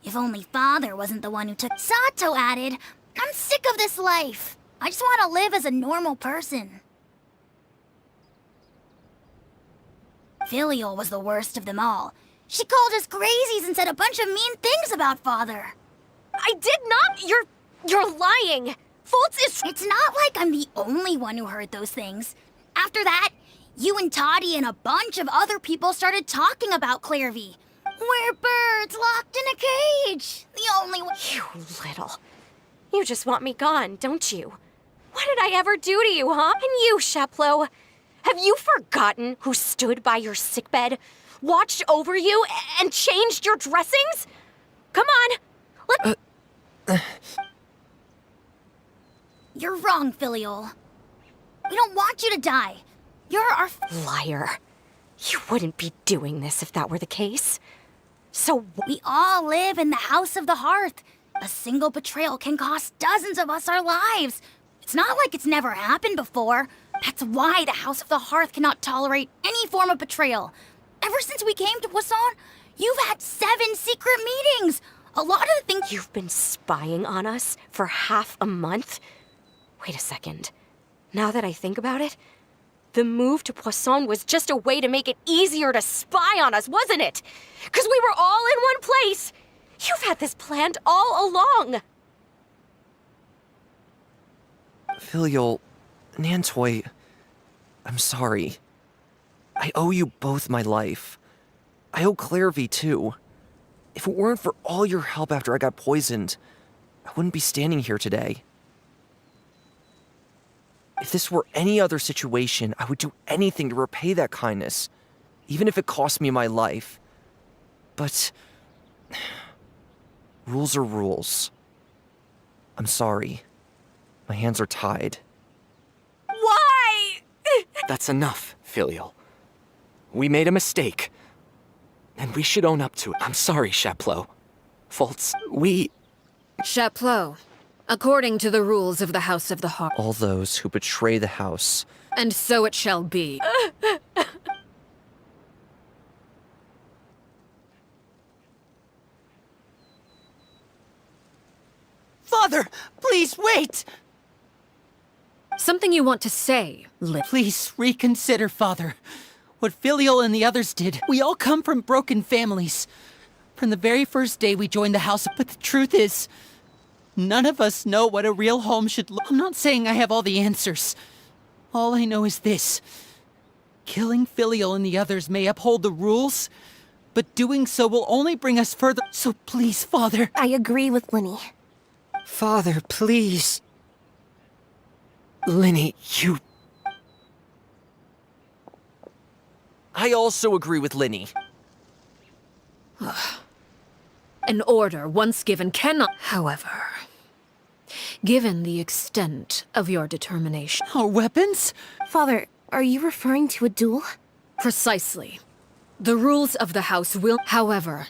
Speaker 9: if only Father wasn't the one who took... Sato added, I'm sick of this life. I just want to live as a normal person. Filial was the worst of them all. She called us crazies and said a bunch of mean things about Father.
Speaker 18: I did not! You're lying! Fultz is...
Speaker 9: It's not like I'm the only one who heard those things. After that, you and Toddy and a bunch of other people started talking about Clairvy. We're birds locked in a cage. The only one...
Speaker 18: You little... You just want me gone, don't you? What did I ever do to you, huh? And you, Sheplo? Have you forgotten who stood by your sickbed, watched over you, and changed your dressings? Come on,
Speaker 9: You're wrong, Filial. We don't want you to die. You're our...
Speaker 18: Liar. You wouldn't be doing this if that were the case. So
Speaker 9: we all live in the House of the Hearth. A single betrayal can cost dozens of us our lives. It's not like it's never happened before. That's why the House of the Hearth cannot tolerate any form of betrayal. Ever since we came to Poisson, you've had 7 secret meetings. A lot of the things...
Speaker 18: You've been spying on us for half a month? Wait a second. Now that I think about it, the move to Poisson was just a way to make it easier to spy on us, wasn't it? Because we were all in one place. You've had this planned all along.
Speaker 8: Filial, Nantoy, I'm sorry. I owe you both my life. I owe Clairvy too. If it weren't for all your help after I got poisoned, I wouldn't be standing here today. If this were any other situation, I would do anything to repay that kindness, even if it cost me my life. But... rules are rules. I'm sorry. My hands are tied.
Speaker 18: Why?
Speaker 5: That's enough, Filial. We made a mistake. And we should own up to it. I'm sorry, Sheplo. Fultz, we...
Speaker 15: Sheplo, according to the rules of the House of the Heart...
Speaker 8: All those who betray the house.
Speaker 15: And so it shall be.
Speaker 17: Father, please wait!
Speaker 15: Something you want to say, Lip?
Speaker 7: Please reconsider, Father. What Filial and the others did. We all come from broken families. From the very first day we joined the house, but the truth is, none of us know what a real home should look. I'm not saying I have all the answers. All I know is this. Killing Filial and the others may uphold the rules, but doing so will only bring us further. So please, Father.
Speaker 18: I agree with Linny.
Speaker 12: Father, please.
Speaker 5: Linny, you...
Speaker 8: I also agree with Linny.
Speaker 15: An order once given cannot... However, given the extent of your determination...
Speaker 7: Our weapons?
Speaker 11: Father, are you referring to a duel?
Speaker 15: Precisely. The rules of the house will... However,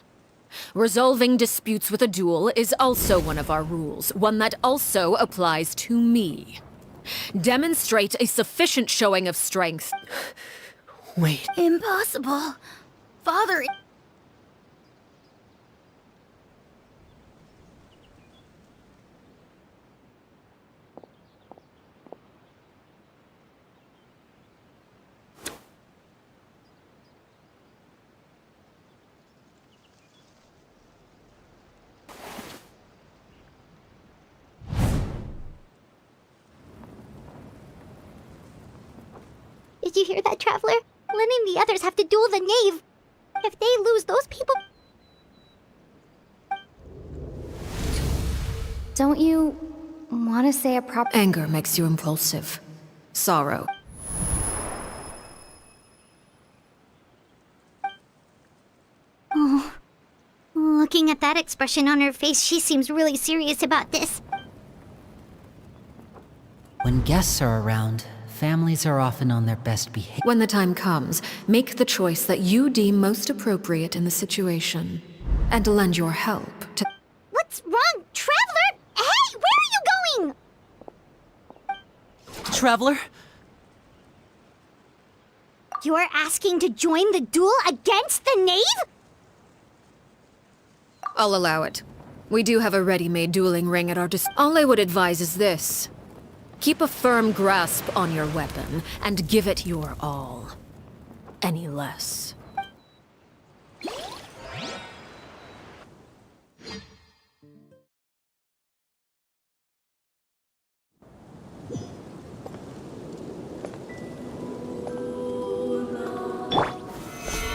Speaker 15: resolving disputes with a duel is also one of our rules, one that also applies to me. Demonstrate a sufficient showing of strength.
Speaker 12: Wait.
Speaker 9: Impossible. Father...
Speaker 2: Did you hear that, Traveler? Lynn and the others have to duel the knave. If they lose, those people...
Speaker 11: Don't you want to say a proper...
Speaker 15: Anger makes you impulsive. Sorrow.
Speaker 2: Oh. Looking at that expression on her face, she seems really serious about this.
Speaker 7: When guests are around, families are often on their best behavior.
Speaker 15: When the time comes, make the choice that you deem most appropriate in the situation, and lend your help to...
Speaker 2: What's wrong? Traveler! Hey, where are you going?
Speaker 7: Traveler?
Speaker 2: You're asking to join the duel against the knave?
Speaker 15: I'll allow it. We do have a ready-made dueling ring at our All I would advise is this. Keep a firm grasp on your weapon, and give it your all. Any less.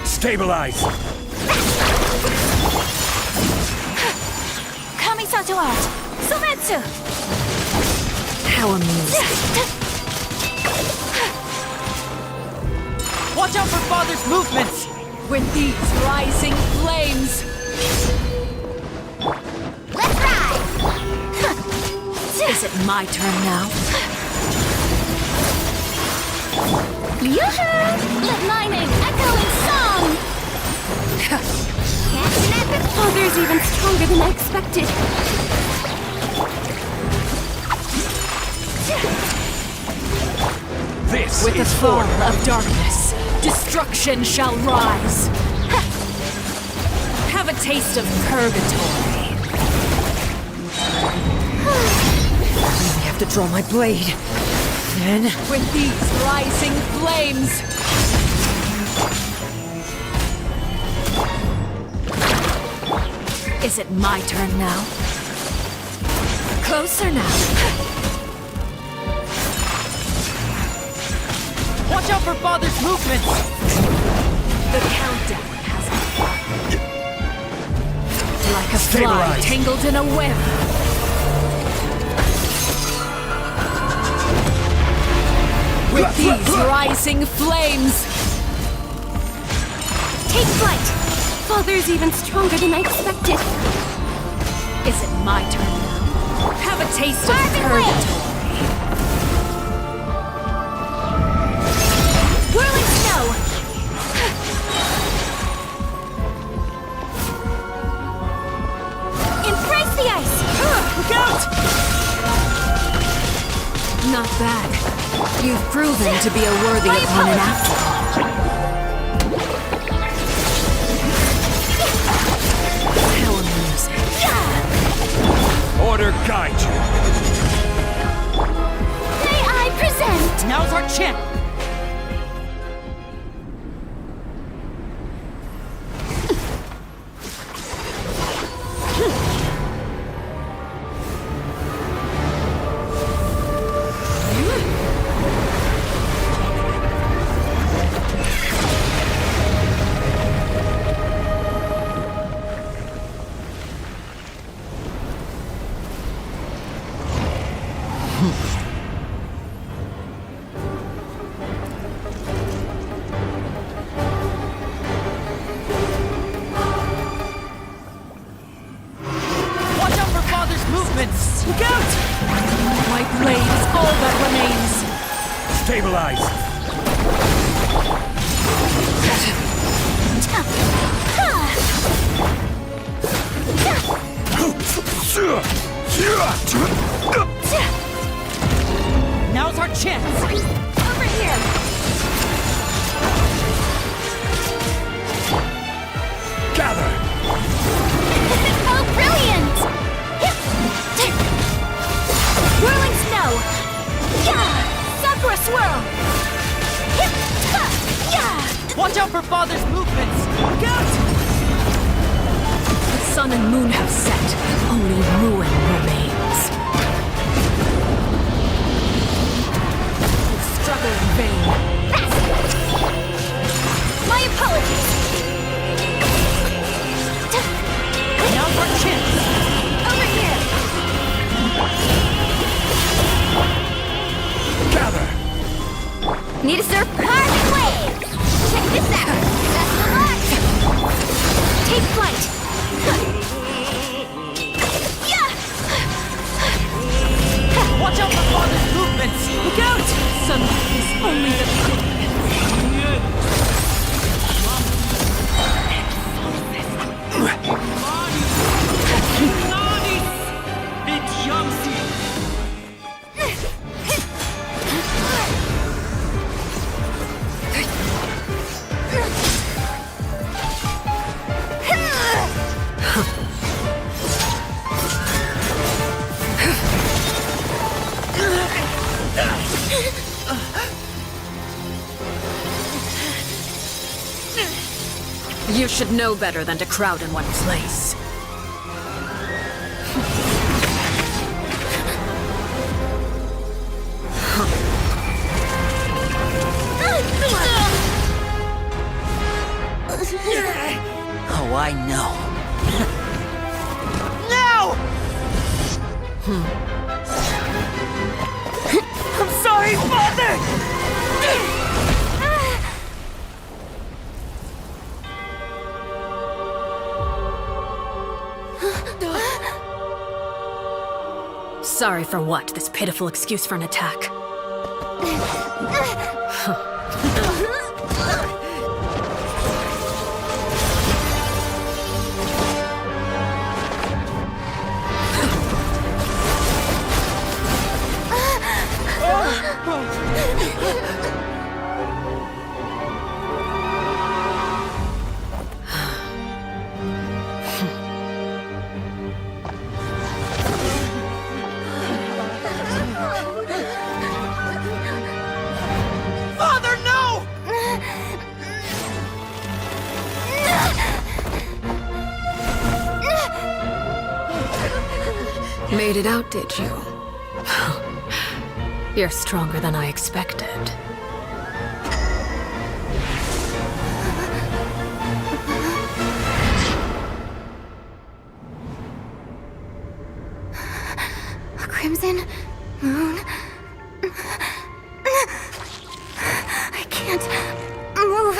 Speaker 19: Stabilize!
Speaker 1: Kamisato art! Sumetsu!
Speaker 15: How amusing.
Speaker 17: Watch out for Father's movements!
Speaker 15: With these rising flames!
Speaker 2: Let's ride!
Speaker 15: Is it my turn now?
Speaker 2: Yoo-hoo! Let my name echo in song!
Speaker 11: Father's even stronger than I expected.
Speaker 19: This
Speaker 15: With the
Speaker 19: is
Speaker 15: fall
Speaker 19: order.
Speaker 15: of darkness, destruction shall rise. Have a taste of purgatory.
Speaker 12: I have to draw my blade. Then...
Speaker 15: With these rising flames! Is it my turn now? Closer now.
Speaker 17: Watch out for Father's movements!
Speaker 15: The countdown has begun. Like a fly
Speaker 19: Stabilize.
Speaker 15: tangled in a web. With these rising flames!
Speaker 11: Take flight! Father's even stronger than I expected.
Speaker 15: Is it my turn now? Have a taste of purgatory.
Speaker 1: Whirling snow! Embrace the ice!
Speaker 17: Look out!
Speaker 15: Not bad. You've proven to be a worthy opponent after all. How amusing.
Speaker 19: Order guide you.
Speaker 2: May I present?
Speaker 17: Now's our chance! Watch out for Father's movements! Look out!
Speaker 15: My blade is all that remains.
Speaker 19: Stabilize!
Speaker 17: Now's our chance!
Speaker 1: Over here!
Speaker 19: Gather!
Speaker 2: Oh, brilliant!
Speaker 1: Whirling snow! Sakura swirl!
Speaker 17: Watch out for Father's movements! Look out!
Speaker 15: The sun and moon have set. Only ruin remains. Struggle in vain.
Speaker 1: My apologies!
Speaker 17: Now's our chance!
Speaker 1: Over here!
Speaker 19: Gather!
Speaker 1: Need to surf Carbon Wave! Check this out! That's the launch! Take flight!
Speaker 17: Watch out for Father's movements! Look out!
Speaker 15: Sunlight is only the beginning. You should know better than to crowd in one place.
Speaker 20: Oh, I know.
Speaker 17: No! I'm sorry, Father!
Speaker 15: Sorry for what? This pitiful excuse for an attack.
Speaker 17: Father, no!
Speaker 15: Made it out, did you? You're stronger than I expected.
Speaker 2: A crimson moon. I can't move.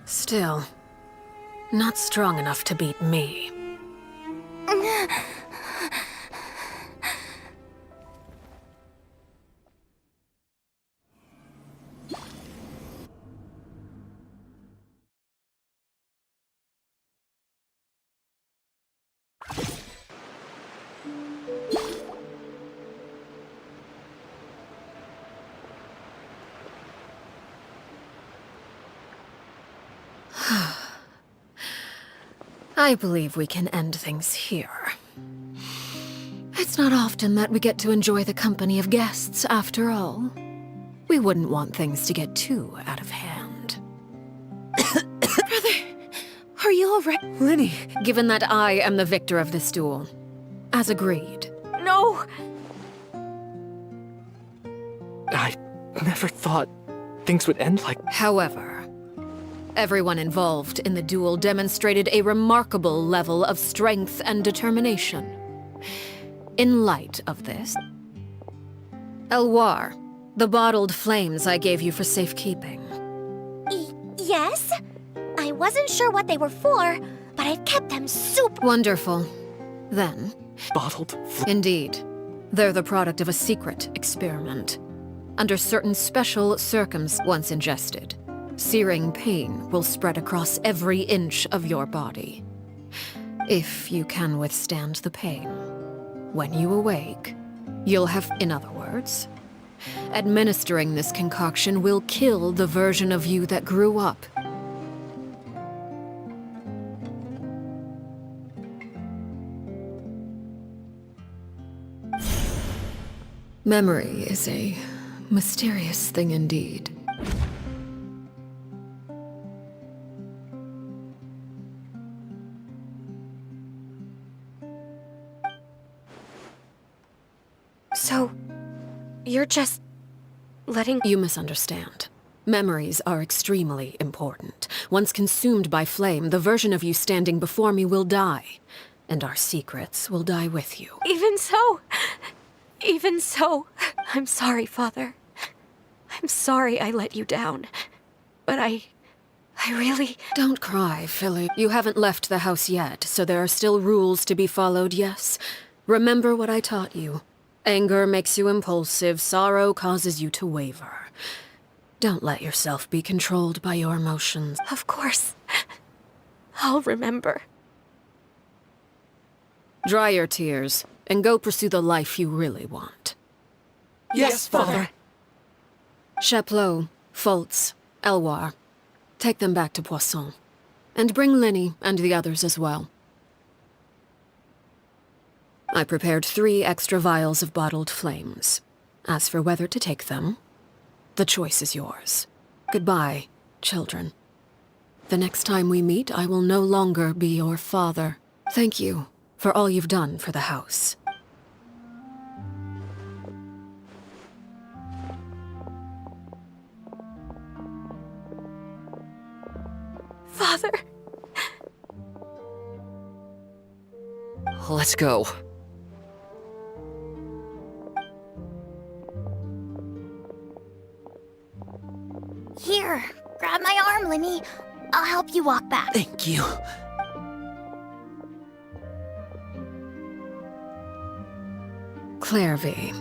Speaker 15: Still, not strong enough to beat me. I believe we can end things here. It's not often that we get to enjoy the company of guests, after all. We wouldn't want things to get too out of hand.
Speaker 6: Are you alright?
Speaker 15: Linny! Given that I am the victor of this duel, as agreed.
Speaker 18: No!
Speaker 5: I never thought things would end like...
Speaker 15: However, everyone involved in the duel demonstrated a remarkable level of strength and determination. In light of this, Elwar, the bottled flames I gave you for safekeeping.
Speaker 2: Yes? I wasn't sure what they were for, but I've kept them super.
Speaker 15: Wonderful. Then...
Speaker 5: Bottled?
Speaker 15: Indeed. They're the product of a secret experiment. Under certain special circumstances, once ingested, searing pain will spread across every inch of your body. If you can withstand the pain, when you awake, you'll have... In other words, administering this concoction will kill the version of you that grew up. Memory is a mysterious thing indeed.
Speaker 18: So, you're just letting...
Speaker 15: You misunderstand. Memories are extremely important. Once consumed by flame, the version of you standing before me will die, and our secrets will die with you.
Speaker 18: Even so, I'm sorry, Father. I'm sorry I let you down. But I really...
Speaker 15: Don't cry, Philly. You haven't left the house yet, so there are still rules to be followed, yes? Remember what I taught you. Anger makes you impulsive, sorrow causes you to waver. Don't let yourself be controlled by your emotions.
Speaker 18: Of course. I'll remember.
Speaker 15: Dry your tears, and go pursue the life you really want.
Speaker 17: Yes, Father.
Speaker 15: Chaplot, Foltz, Elwar, take them back to Poisson. And bring Linny and the others as well. I prepared 3 extra vials of bottled flames. As for whether to take them, the choice is yours. Goodbye, children. The next time we meet, I will no longer be your father. Thank you for all you've done for the house.
Speaker 18: Father.
Speaker 8: Let's go.
Speaker 9: Here, grab my arm, Linny. I'll help you walk back.
Speaker 20: Thank you.
Speaker 15: Clairvy.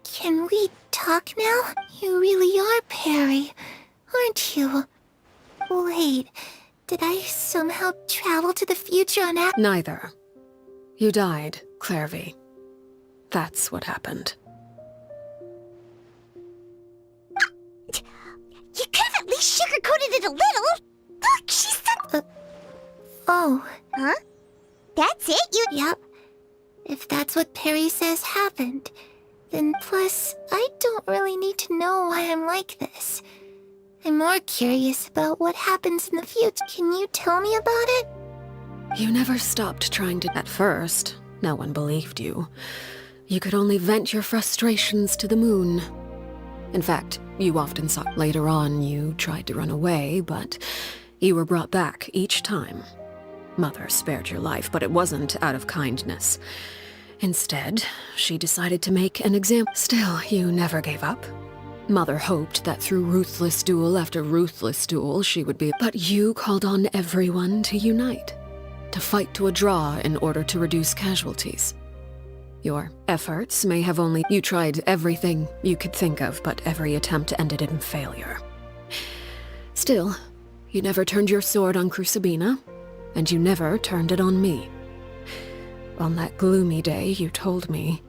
Speaker 13: Can we talk now? You really are Perry, aren't you? Wait, did I somehow travel to the future on
Speaker 15: Neither. You died, Clairvy. That's what happened.
Speaker 2: You could have at least sugarcoated it a little. Look, she said...
Speaker 13: Oh.
Speaker 2: Huh? That's it?
Speaker 13: Yep. If that's what Perry says happened, then plus, I don't really need to know why I'm like this. I'm more curious about what happens in the future. Can you tell me about it?
Speaker 15: You never stopped trying to... At first, no one believed you. You could only vent your frustrations to the moon. In fact, you often saw... Later on, you tried to run away, but you were brought back each time. Mother spared your life, but it wasn't out of kindness. Instead, she decided to make an example. Still, you never gave up. Mother hoped that through ruthless duel after ruthless duel, she would be... But you called on everyone to unite. To fight to a draw in order to reduce casualties. Your efforts may have only... You tried everything you could think of, but every attempt ended in failure. Still, you never turned your sword on Crucibina, and you never turned it on me. On that gloomy day, you told me...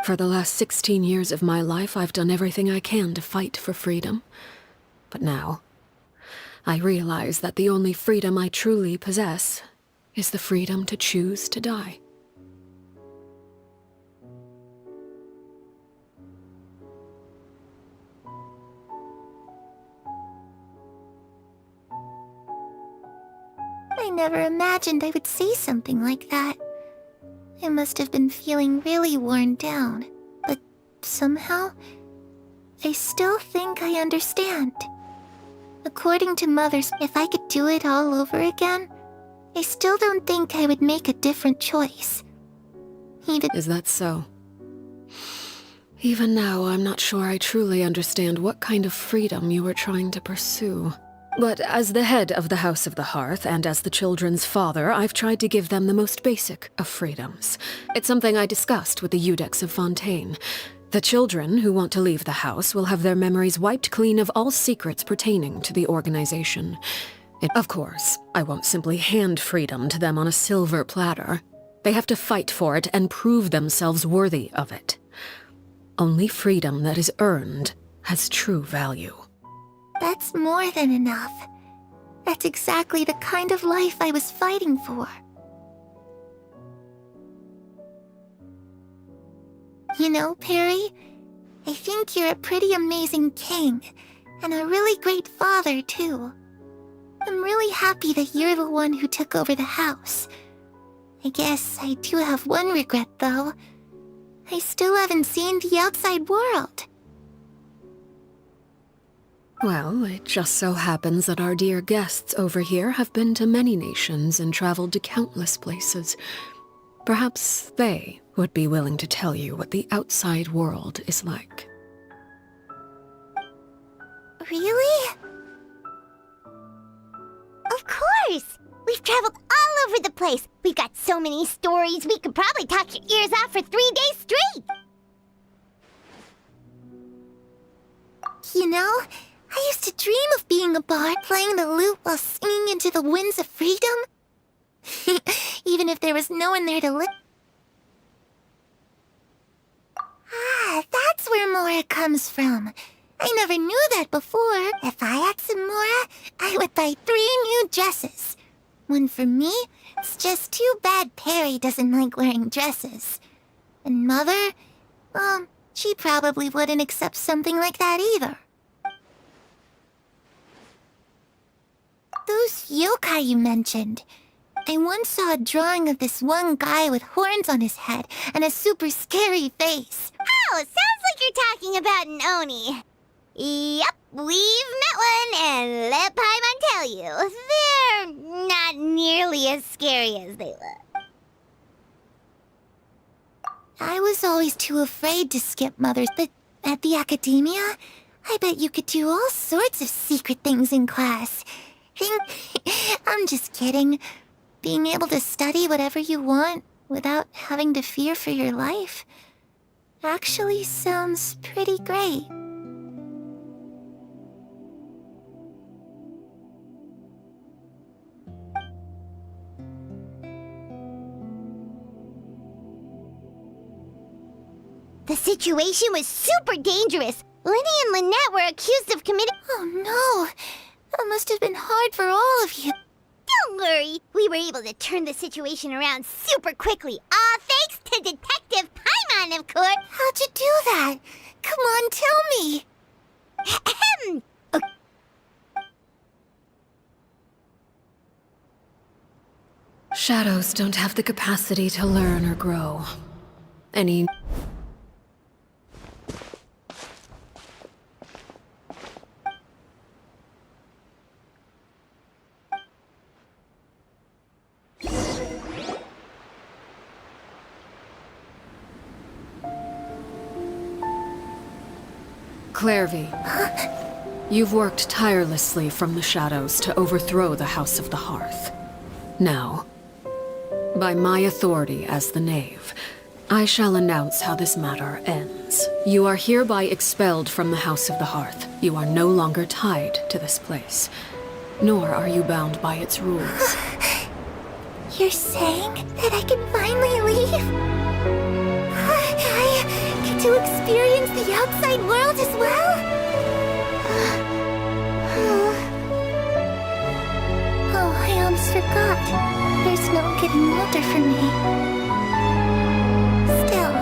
Speaker 15: For the last 16 years of my life, I've done everything I can to fight for freedom. But now, I realize that the only freedom I truly possess is the freedom to choose to die.
Speaker 13: I never imagined I would say something like that. I must have been feeling really worn down, but somehow, I still think I understand. According to Mother's, if I could do it all over again, I still don't think I would make a different choice.
Speaker 15: Is that so? Even now, I'm not sure I truly understand what kind of freedom you were trying to pursue. But as the head of the House of the Hearth, and as the children's father, I've tried to give them the most basic of freedoms. It's something I discussed with the Iudex of Fontaine. The children who want to leave the house will have their memories wiped clean of all secrets pertaining to the organization. Of course, I won't simply hand freedom to them on a silver platter. They have to fight for it and prove themselves worthy of it. Only freedom that is earned has true value.
Speaker 13: That's more than enough. That's exactly the kind of life I was fighting for. You know, Perry, I think you're a pretty amazing king, and a really great father, too. I'm really happy that you're the one who took over the house. I guess I do have one regret, though. I still haven't seen the outside world.
Speaker 15: Well, it just so happens that our dear guests over here have been to many nations and traveled to countless places. Perhaps they would be willing to tell you what the outside world is like.
Speaker 2: Really? Of course! We've traveled all over the place. We've got so many stories, we could probably talk your ears off for 3 days straight.
Speaker 13: You know, I used to dream of being a bard, playing the lute while singing into the winds of freedom. Even if there was no one there to listen. Ah, that's where Mora comes from. I never knew that before. If I had some Mora, I would buy 3 new dresses. One for me. It's just too bad Perry doesn't like wearing dresses. And Mother, she probably wouldn't accept something like that either. Those yokai you mentioned. I once saw a drawing of this one guy with horns on his head and a super scary face.
Speaker 2: Oh, sounds like you're talking about an Oni. Yep, we've met one, and let Paimon tell you, they're not nearly as scary as they look.
Speaker 13: I was always too afraid to skip Mother's, but at the academia, I bet you could do all sorts of secret things in class. I'm just kidding. Being able to study whatever you want without having to fear for your life actually sounds pretty great.
Speaker 2: The situation was super dangerous. Lenny and Lynette were accused of committing—
Speaker 13: Oh no! That must have been hard for all of you.
Speaker 2: Don't worry, we were able to turn the situation around super quickly. All thanks to Detective Paimon, of course.
Speaker 13: How'd you do that? Come on, tell me.
Speaker 2: Ahem.
Speaker 15: Shadows don't have the capacity to learn or grow. Any... Clairvy, you've worked tirelessly from the shadows to overthrow the House of the Hearth. Now, by my authority as the Knave, I shall announce how this matter ends. You are hereby expelled from the House of the Hearth. You are no longer tied to this place, nor are you bound by its rules.
Speaker 13: You're saying that I can finally leave? I get to experience the outside world as well? Oh, I almost forgot. There's no getting older for me. Still,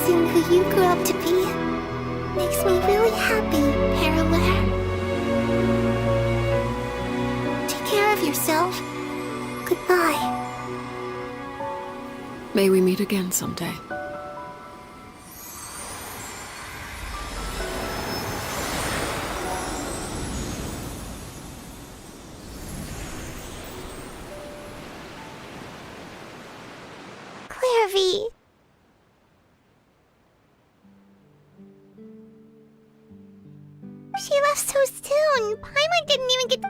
Speaker 13: seeing who you grew up to be makes me really happy, Paraware. Take care of yourself. Goodbye.
Speaker 15: May we meet again someday.
Speaker 2: Clairvy. She left so soon. Paimon didn't even get...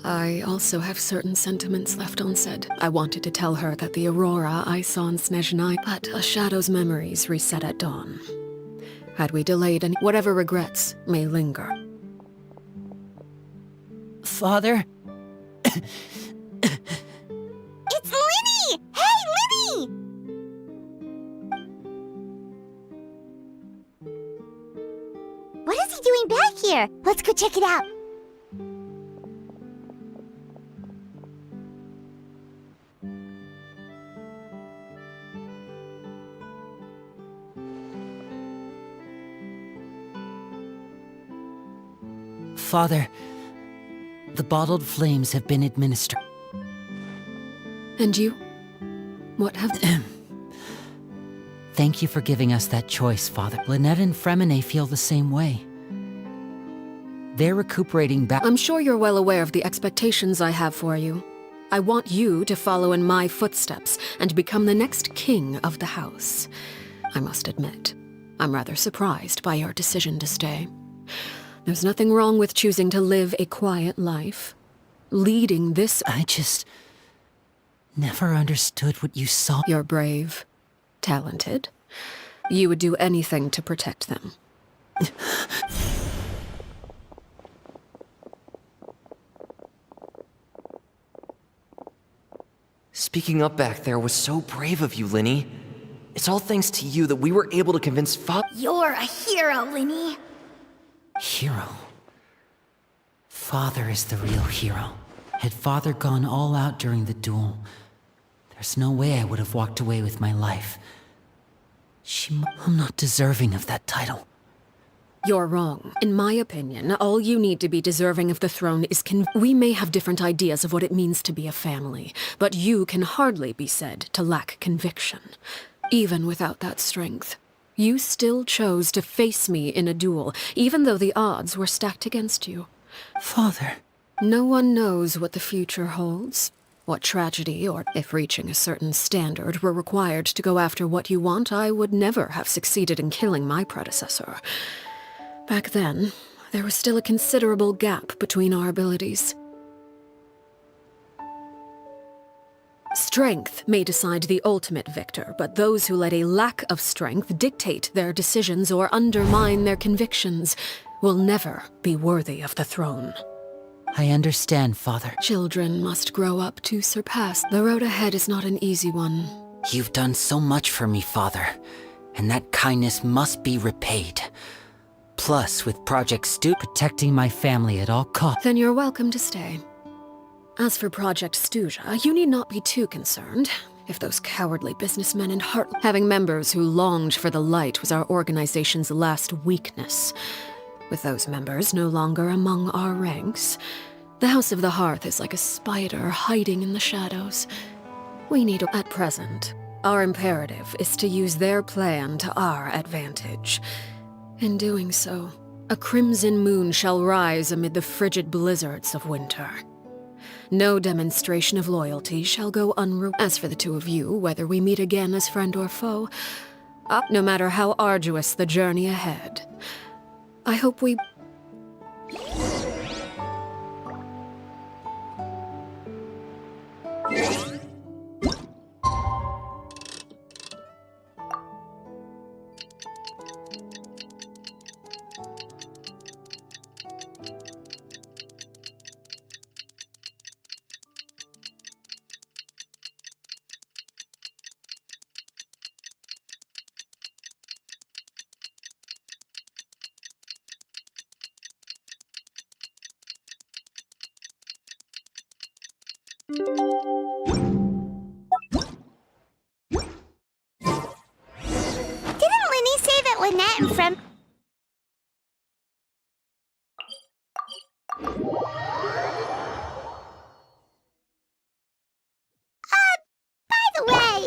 Speaker 15: I also have certain sentiments left unsaid. I wanted to tell her that the aurora I saw in Snezhnaya, but a shadow's memories reset at dawn. Had we delayed any, whatever regrets may linger.
Speaker 7: Father?
Speaker 2: It's Linny! Hey, Linny! What is he doing back here? Let's go check it out.
Speaker 7: Father, the bottled flames have been administered.
Speaker 15: And you? What have...
Speaker 7: Thank you for giving us that choice, Father. Lynette and Fremine feel the same way. They're recuperating back.
Speaker 15: I'm sure you're well aware of the expectations I have for you. I want you to follow in my footsteps and become the next king of the house. I must admit, I'm rather surprised by your decision to stay. There's nothing wrong with choosing to live a quiet life. Leading this...
Speaker 7: I just... never understood what you saw.
Speaker 15: You're brave, talented. You would do anything to protect them.
Speaker 8: Speaking up back there was so brave of you, Linny. It's all thanks to you that we were able to convince
Speaker 2: You're a hero, Linny.
Speaker 7: Hero? Father is the real hero. Had Father gone all out during the duel, there's no way I would have walked away with my life. I'm not deserving of that title.
Speaker 15: You're wrong. In my opinion, all you need to be deserving of the throne is We may have different ideas of what it means to be a family, but you can hardly be said to lack conviction. Even without that strength, you still chose to face me in a duel, even though the odds were stacked against you.
Speaker 7: Father.
Speaker 15: No one knows what the future holds. What tragedy, or if reaching a certain standard were required to go after what you want, I would never have succeeded in killing my predecessor. Back then, there was still a considerable gap between our abilities. Strength may decide the ultimate victor, but those who let a lack of strength dictate their decisions or undermine their convictions will never be worthy of the throne.
Speaker 7: I understand, Father.
Speaker 15: Children must grow up to surpass. The road ahead is not an easy one.
Speaker 7: You've done so much for me, Father, and that kindness must be repaid. Plus, with Project Stu, protecting my family at all costs.
Speaker 15: Then you're welcome to stay. As for Project Stuja, you need not be too concerned. If those cowardly businessmen in Heartland... Having members who longed for the light was our organization's last weakness. With those members no longer among our ranks, the House of the Hearth is like a spider hiding in the shadows. We need... At present, our imperative is to use their plan to our advantage. In doing so, a crimson moon shall rise amid the frigid blizzards of winter. No demonstration of loyalty shall go unrewarded. As for the two of you, whether we meet again as friend or foe, no matter how arduous the journey ahead, I hope we...
Speaker 2: Didn't Linny say that Lynette and Frem... By the way,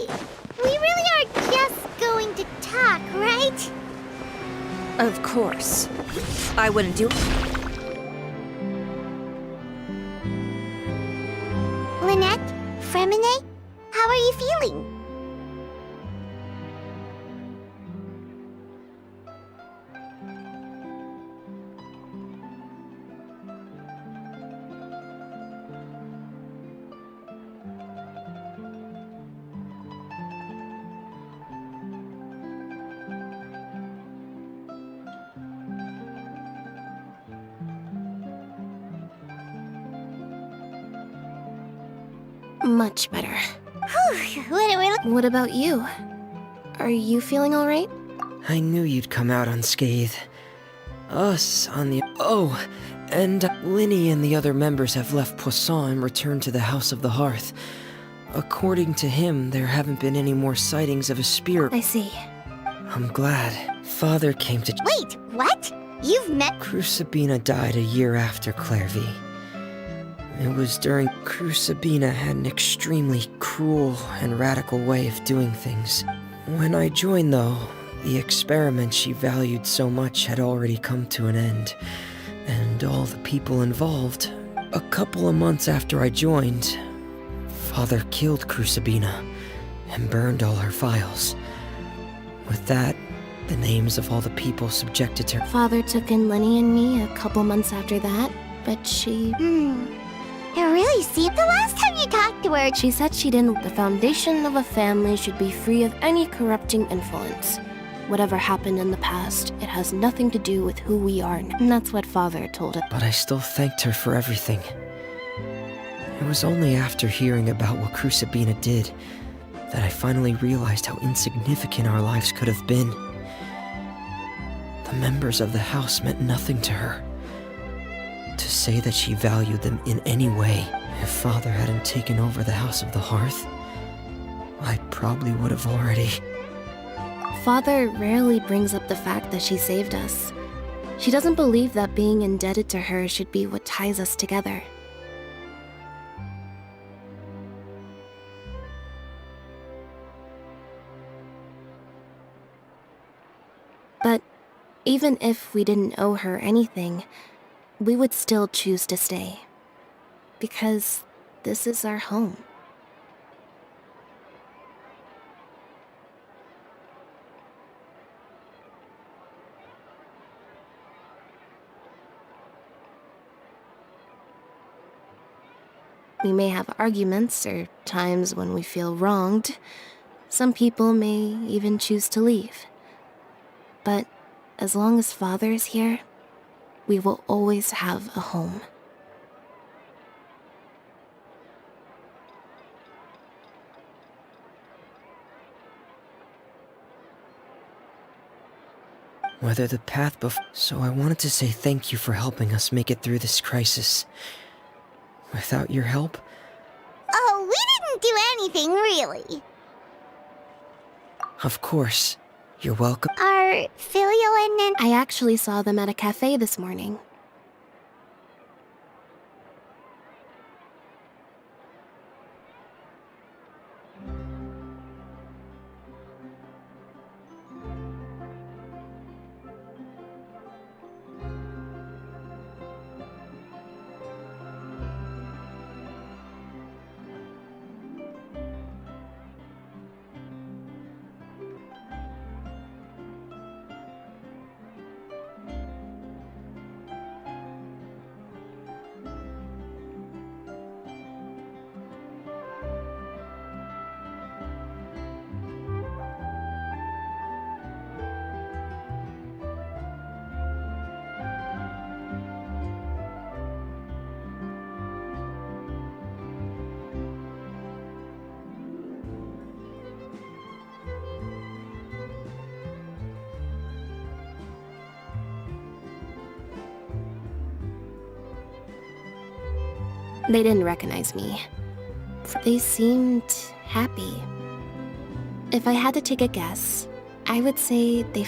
Speaker 2: we really are just going to talk, right?
Speaker 1: Of course. I wouldn't do...
Speaker 2: Lynette? Fremine? How are you feeling?
Speaker 11: Much better.
Speaker 2: Whew,
Speaker 11: What about you? Are you feeling alright?
Speaker 12: I knew you'd come out unscathed. Us on the... Oh, and Linny and the other members have left Poisson and returned to the House of the Hearth. According to him, there haven't been any more sightings of a spirit.
Speaker 11: I see.
Speaker 12: I'm glad. Father came to...
Speaker 2: Wait, what? You've met...
Speaker 12: Crucibina died a year after Clairvy. It was during... Crucibina had an extremely cruel and radical way of doing things. When I joined, though, the experiment she valued so much had already come to an end, and all the people involved. A couple of months after I joined, Father killed Crucibina and burned all her files. With that, the names of all the people subjected to...
Speaker 11: Father took in Lenny and me a couple months after that, but she...
Speaker 2: It really seemed the last time you talked to her...
Speaker 11: She said she didn't... The foundation of a family should be free of any corrupting influence. Whatever happened in the past, it has nothing to do with who we are now. And that's what Father told us.
Speaker 12: But I still thanked her for everything. It was only after hearing about what Crucibina did that I finally realized how insignificant our lives could have been. The members of the house meant nothing to her. To say that she valued them in any way, if Father hadn't taken over the House of the Hearth, I probably would have already...
Speaker 11: Father rarely brings up the fact that she saved us. She doesn't believe that being indebted to her should be what ties us together. But even if we didn't owe her anything, we would still choose to stay. Because this is our home. We may have arguments or times when we feel wronged. Some people may even choose to leave. But as long as Father is here, we will always have a home.
Speaker 12: Whether the path before... So I wanted to say thank you for helping us make it through this crisis. Without your help...
Speaker 2: Oh, we didn't do anything, really.
Speaker 12: Of course. You're welcome.
Speaker 2: Are Filio and...
Speaker 11: I actually saw them at a cafe this morning. They didn't recognize me. They seemed happy. If I had to take a guess, I would say they